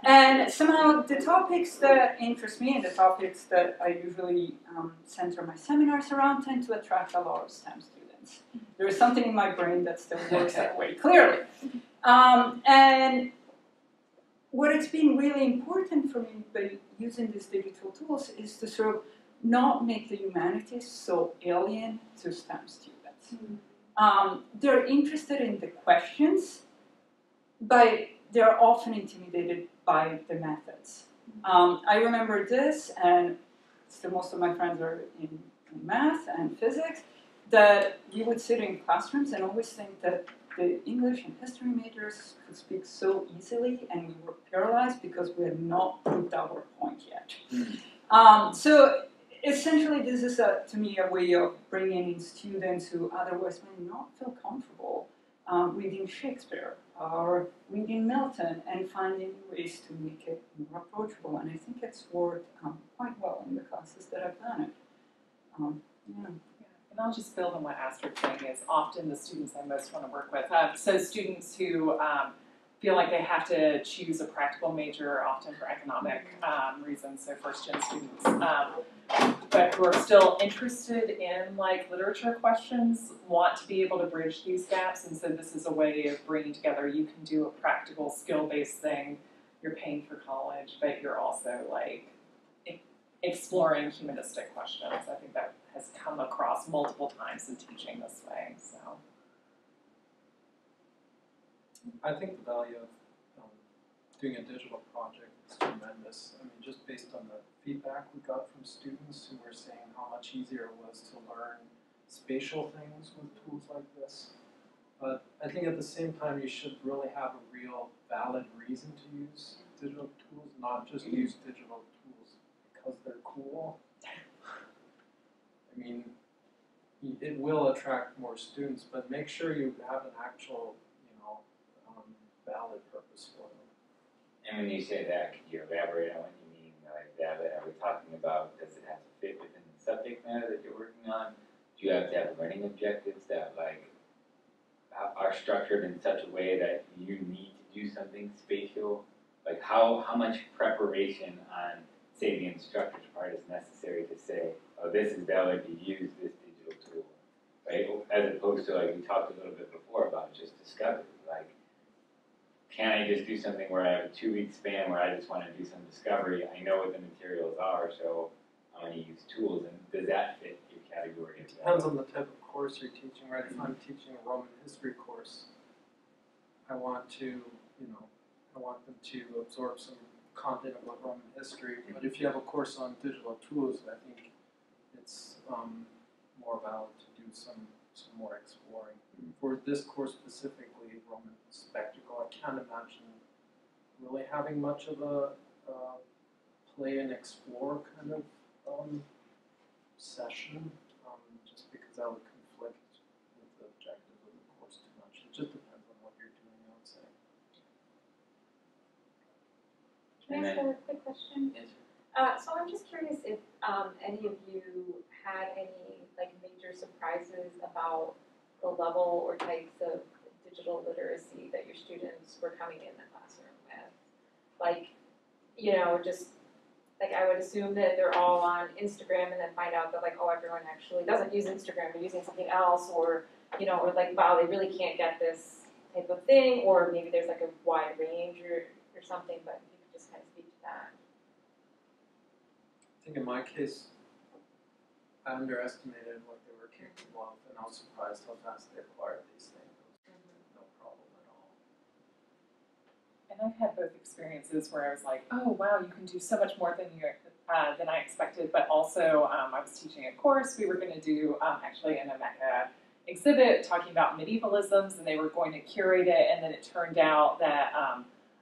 And somehow the topics that interest me and the topics that I usually center my seminars around tend to attract a lot of STEM students. There is something in my brain that still works that way, clearly. And what has been really important for me by using these digital tools is to sort of not make the humanities so alien to STEM students. They're interested in the questions, but they're often intimidated by the methods. I remember this, and still most of my friends are in math and physics, that we would sit in classrooms and always think that the English and history majors could speak so easily, and we were paralyzed because we had not proved our point yet. So essentially, this is, to me, a way of bringing in students who otherwise may not feel comfortable reading Shakespeare or reading Milton, and finding ways to make it more approachable. And I think it's worked quite well in the classes that I've done it. Yeah. And I'll just build on what Astrid's saying is often the students I most want to work with. So students who feel like they have to choose a practical major, often for economic reasons, so first-gen students, but who are still interested in like literature questions, want to be able to bridge these gaps, and so this is a way of bringing together, you can do a practical skill-based thing, you're paying for college, but you're also like exploring humanistic questions. I think that has come across multiple times in teaching this way, so. I think the value of doing a digital project is tremendous. I mean, just based on the feedback we got from students who were saying how much easier it was to learn spatial things with tools like this. But I think at the same time, you should really have a real valid reason to use digital tools, not just use digital tools because they're cool. I mean, it will attract more students, but make sure you have an actual, valid purpose for them. And when you say that, could you elaborate on what you mean by valid? Are we talking about, does it have to fit within the subject matter that you're working on? Do you have to have learning objectives that are structured in such a way that you need to do something spatial? Like how much preparation on, say, the instructor's part is necessary to say, oh, this is valid to use this digital tool, right? As opposed to, like we talked a little bit before about just discovery. Like, can I just do something where I have a 2-week span where I just want to do some discovery? I know what the materials are, so I'm going to use tools. And does that fit your category? It depends on the type of course you're teaching, right? If I'm teaching a Roman history course, I want them to absorb some content about Roman history. But if you have a course on digital tools, I think it's more valid to do some more exploring. For this course specifically, Roman spectacle, I can't imagine really having much of a play and explore kind of session, just because that would conflict with the objective of the course too much. It just depends on what you're doing, I would say. Can I ask a quick question? Yes. So I'm just curious if any of you had any major surprises about the level or types of digital literacy that your students were coming in the classroom with. I would assume that they're all on Instagram and then find out that everyone actually doesn't use Instagram, they're using something else, or wow, they really can't get this type of thing, or maybe there's a wide range or something, but if you could just kind of speak to that. I think in my case, I underestimated what they were capable of, and I was surprised how fast they acquired these things. No problem at all. And I've had both experiences where I was like, oh wow, you can do so much more than I expected, but also I was teaching a course. We were going to do actually an Omeka exhibit talking about medievalisms, and they were going to curate it, and then it turned out that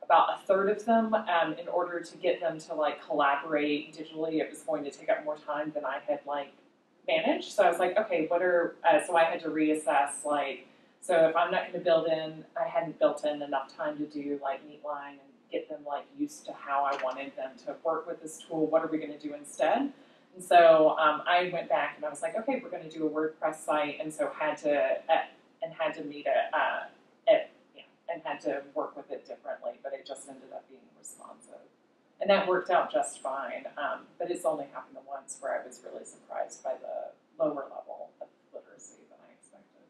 about a third of them, in order to get them to collaborate digitally, it was going to take up more time than I had managed. So I was like, okay, so I had to reassess so if I'm not going to build in, I hadn't built in enough time to do Neatline and get them used to how I wanted them to work with this tool. What are we going to do instead? And so I went back and I was like, okay, we're going to do a WordPress site, and so had to meet and had to work with it differently, but it just ended up being responsive. And that worked out just fine, but it's only happened once where I was really surprised by the lower level of literacy than I expected.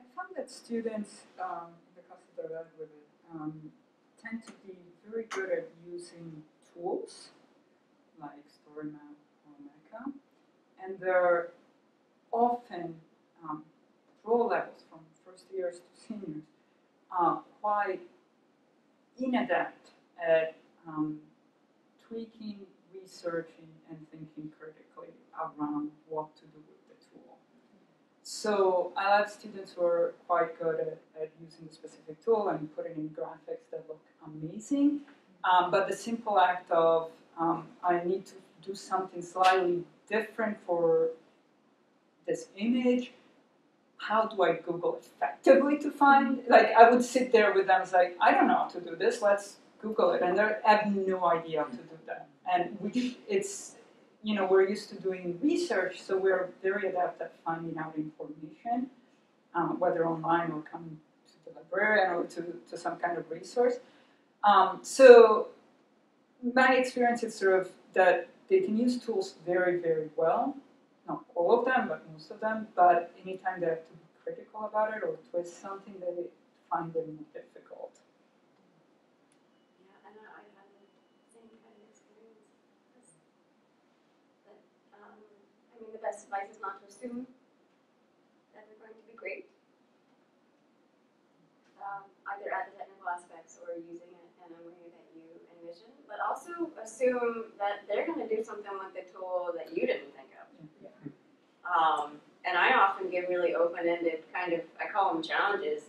I found that students in the classes that I led with it tend to be very good at using tools like StoryMap or Omeka, and they're often pro levels from first years to seniors quite inadept at tweaking, researching, and thinking critically around what to do with the tool. So I have students who are quite good at using a specific tool and putting in graphics that look amazing, but the simple act of I need to do something slightly different for this image. How do I Google effectively to find? I would sit there with them, I don't know how to do this, let's Google it. And they have no idea how to do that. And we're used to doing research, so we're very adept at finding out information, whether online or coming to the librarian or to some kind of resource. So my experience is sort of that they can use tools very, very well. Not all of them, but most of them. But anytime they have to be critical about it or twist something, they find it more difficult. Yeah, I know I had the same kind of experience. But the best advice is not to assume that they're going to be great, either at the technical aspects or using it in a way that you envision. But also assume that they're going to do something with the tool that you didn't think of. And I often give really open-ended I call them challenges,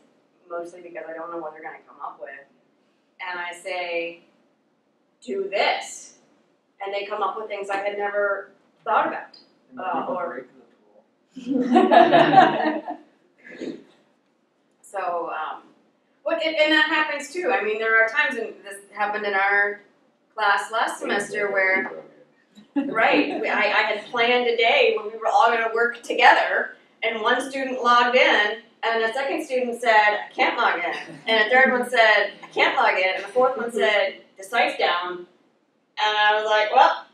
mostly because I don't know what they're going to come up with. And I say, do this. And they come up with things I had never thought about. They might even or- break the tool. So, and that happens too. I mean, there are times, and this happened in our class last semester where, right, I had planned a day when we were all gonna work together, and one student logged in, and a second student said, I can't log in, and a third one said, I can't log in, and the fourth one said, the site's down, and I was like, well,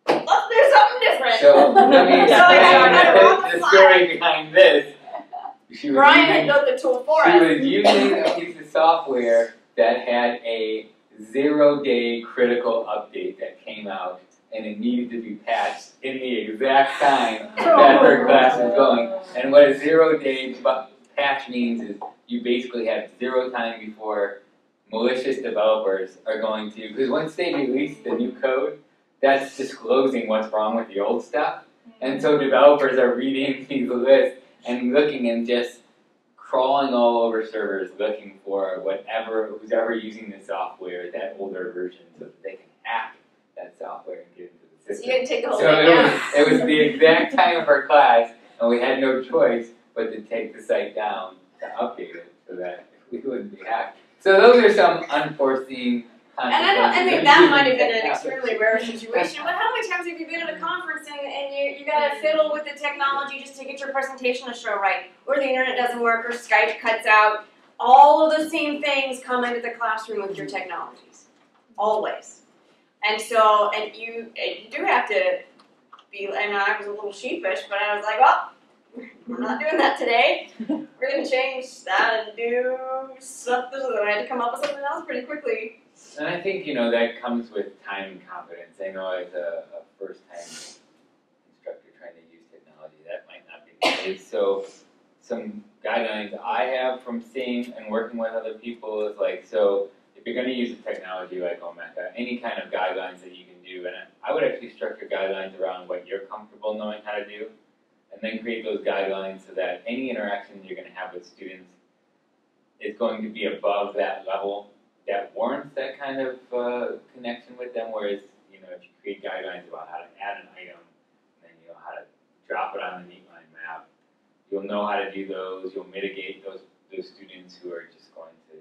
let's do something different. So, let me So I had to run explain the the story behind this. She was Brian had using- built the tool for She us. was using a piece of software that had a 0-day critical update that came out, and it needed to be patched in the exact time that her class was going. And what a 0-day patch means is you basically have 0 time before malicious developers are going to, because once they release the new code, that's disclosing what's wrong with the old stuff. And so developers are reading these lists and looking and just crawling all over servers looking for who's ever using the software, that older version, so that they can hack that software and get into the So system. you gotta take the whole So thing down. it was the exact time of our class, and we had no choice but to take the site down to update it so that we wouldn't be hacked. So those are some unforeseen And consequences. I think of that using might have been an technology. extremely rare situation, but how many times have you been at a conference and you gotta fiddle with the technology just to get your presentation to show right, or the internet doesn't work, or Skype cuts out? All of the same things come into the classroom with your technologies, always. And so, and you do have to be, and I was a little sheepish, but I was like, well, we're not doing that today. We're gonna change that and do something, so I had to come up with something else pretty quickly. And I think, that comes with time and confidence. I know as a first-time instructor trying to use technology, that might not be the case. So some guidelines I have from seeing and working with other people is like, so if you're going to use a technology like Omeka, any kind of guidelines that you can do, and I would actually structure guidelines around what you're comfortable knowing how to do, and then create those guidelines so that any interaction you're going to have with students is going to be above that level that warrants that kind of connection with them, whereas, if you create guidelines about how to add an item, and then how to drop it on the Neatline map, you'll know how to do those, you'll mitigate those students who are just going to,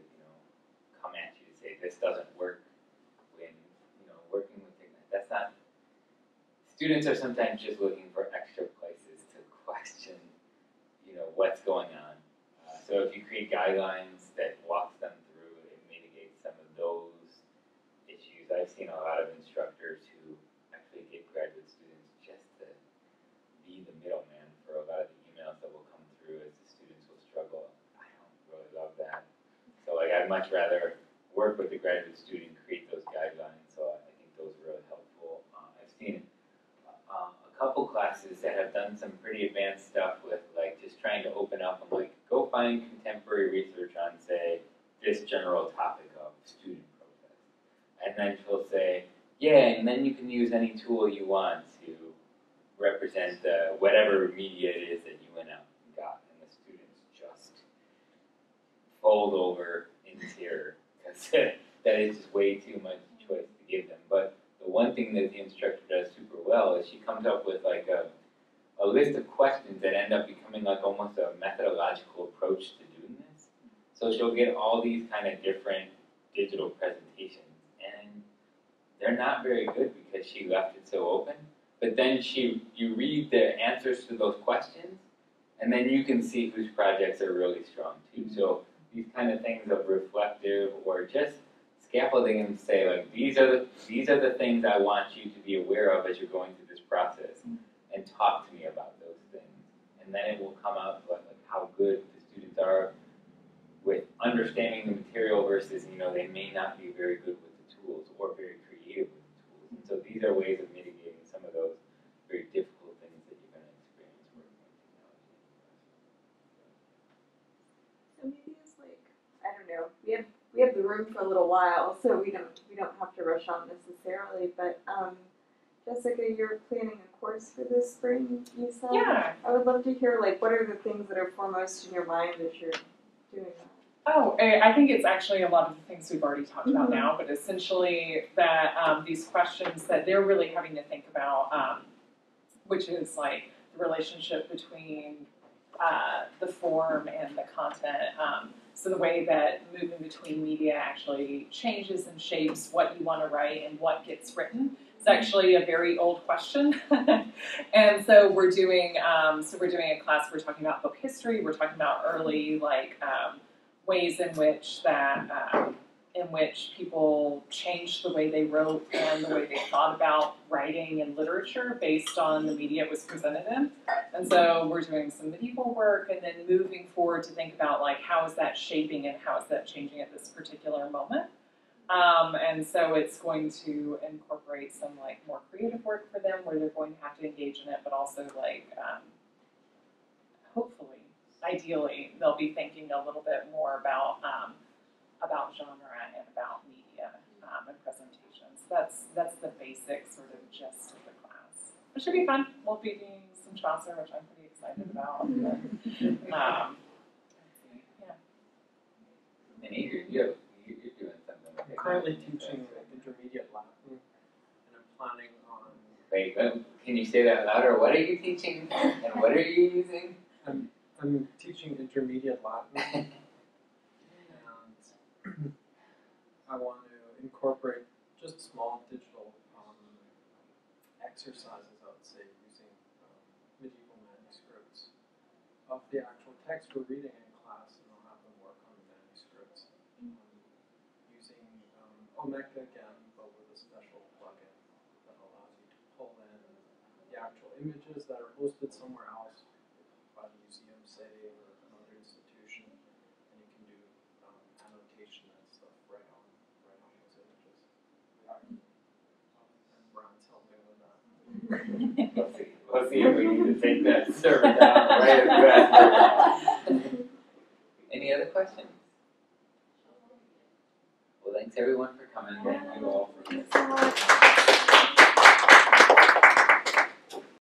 come at you to say, this doesn't work when, working with technology. That's not, students are sometimes just looking for extra places to question, what's going on. So if you create guidelines that walks them through, it mitigates some of those issues. I've seen a lot of instructors who actually get graduate students just to be the middleman for a lot of the emails that will come through as the students will struggle. I don't really love that. So I'd much rather work with the graduate student, create those guidelines. So I think those are really helpful. I've seen a couple classes that have done some pretty advanced stuff with just trying to open up and go find contemporary research on, say, this general topic of student protest. And then she'll say, yeah, and then you can use any tool you want to represent whatever media it is that you went out and got. And the students just fold over in terror because that is just way too much choice to give them. But the one thing that the instructor does super well is she comes up with a list of questions that end up becoming almost a methodological approach to doing this. So she'll get all these kind of different digital presentations, and they're not very good because she left it so open. But then you read the answers to those questions, and then you can see whose projects are really strong too. So these kind of things of reflective or just scaffolding and say these are the things I want you to be aware of as you're going through this process, and talk to me about those things. And then it will come out how good the students are with understanding the material versus they may not be very good with the tools or very creative with the tools. And so these are ways of mitigating some of those very difficult things that you're going to experience working with technology. So maybe it's I don't know. We have the room for a little while, so we don't have to rush on necessarily. But Jessica, you're planning a course for this spring, you said? Yeah. I would love to hear what are the things that are foremost in your mind as you're doing that? Oh, I think it's actually a lot of the things we've already talked about now, but essentially that these questions that they're really having to think about, which is the relationship between the form and the content. So the way that moving between media actually changes and shapes what you want to write and what gets written. It's actually a very old question. And so we're doing a class, we're talking about book history, we're talking about early ways in which people changed the way they wrote and the way they thought about writing and literature based on the media it was presented in. And so we're doing some medieval work and then moving forward to think about like how is that shaping and how is that changing at this particular moment. And so it's going to incorporate some like more creative work for them where they're going to have to engage in it, but also like hopefully, ideally, they'll be thinking a little bit more about genre and about media and presentations. That's the basic sort of gist of the class. It should be fun. We'll be doing some Chaucer, which I'm pretty excited about. Yeah. And Adrian, you're doing something with it. I'm currently teaching intermediate Latin, and I'm planning on. Wait, can you say that louder? What are you teaching, and what are you using? I'm teaching intermediate Latin, and I want to incorporate just small digital exercises, I would say, using medieval manuscripts of the actual text we're reading in class, and I'll have them work on the manuscripts using Omeka again, but with a special plugin that allows you to pull in the actual images that are hosted somewhere else by the museum, say, or another institution, and you can do annotation and stuff right on those images. And Brian's helping with that. We'll see if we need to take that server down right after. Any other questions? Well, thanks everyone for coming. Thank you all for this.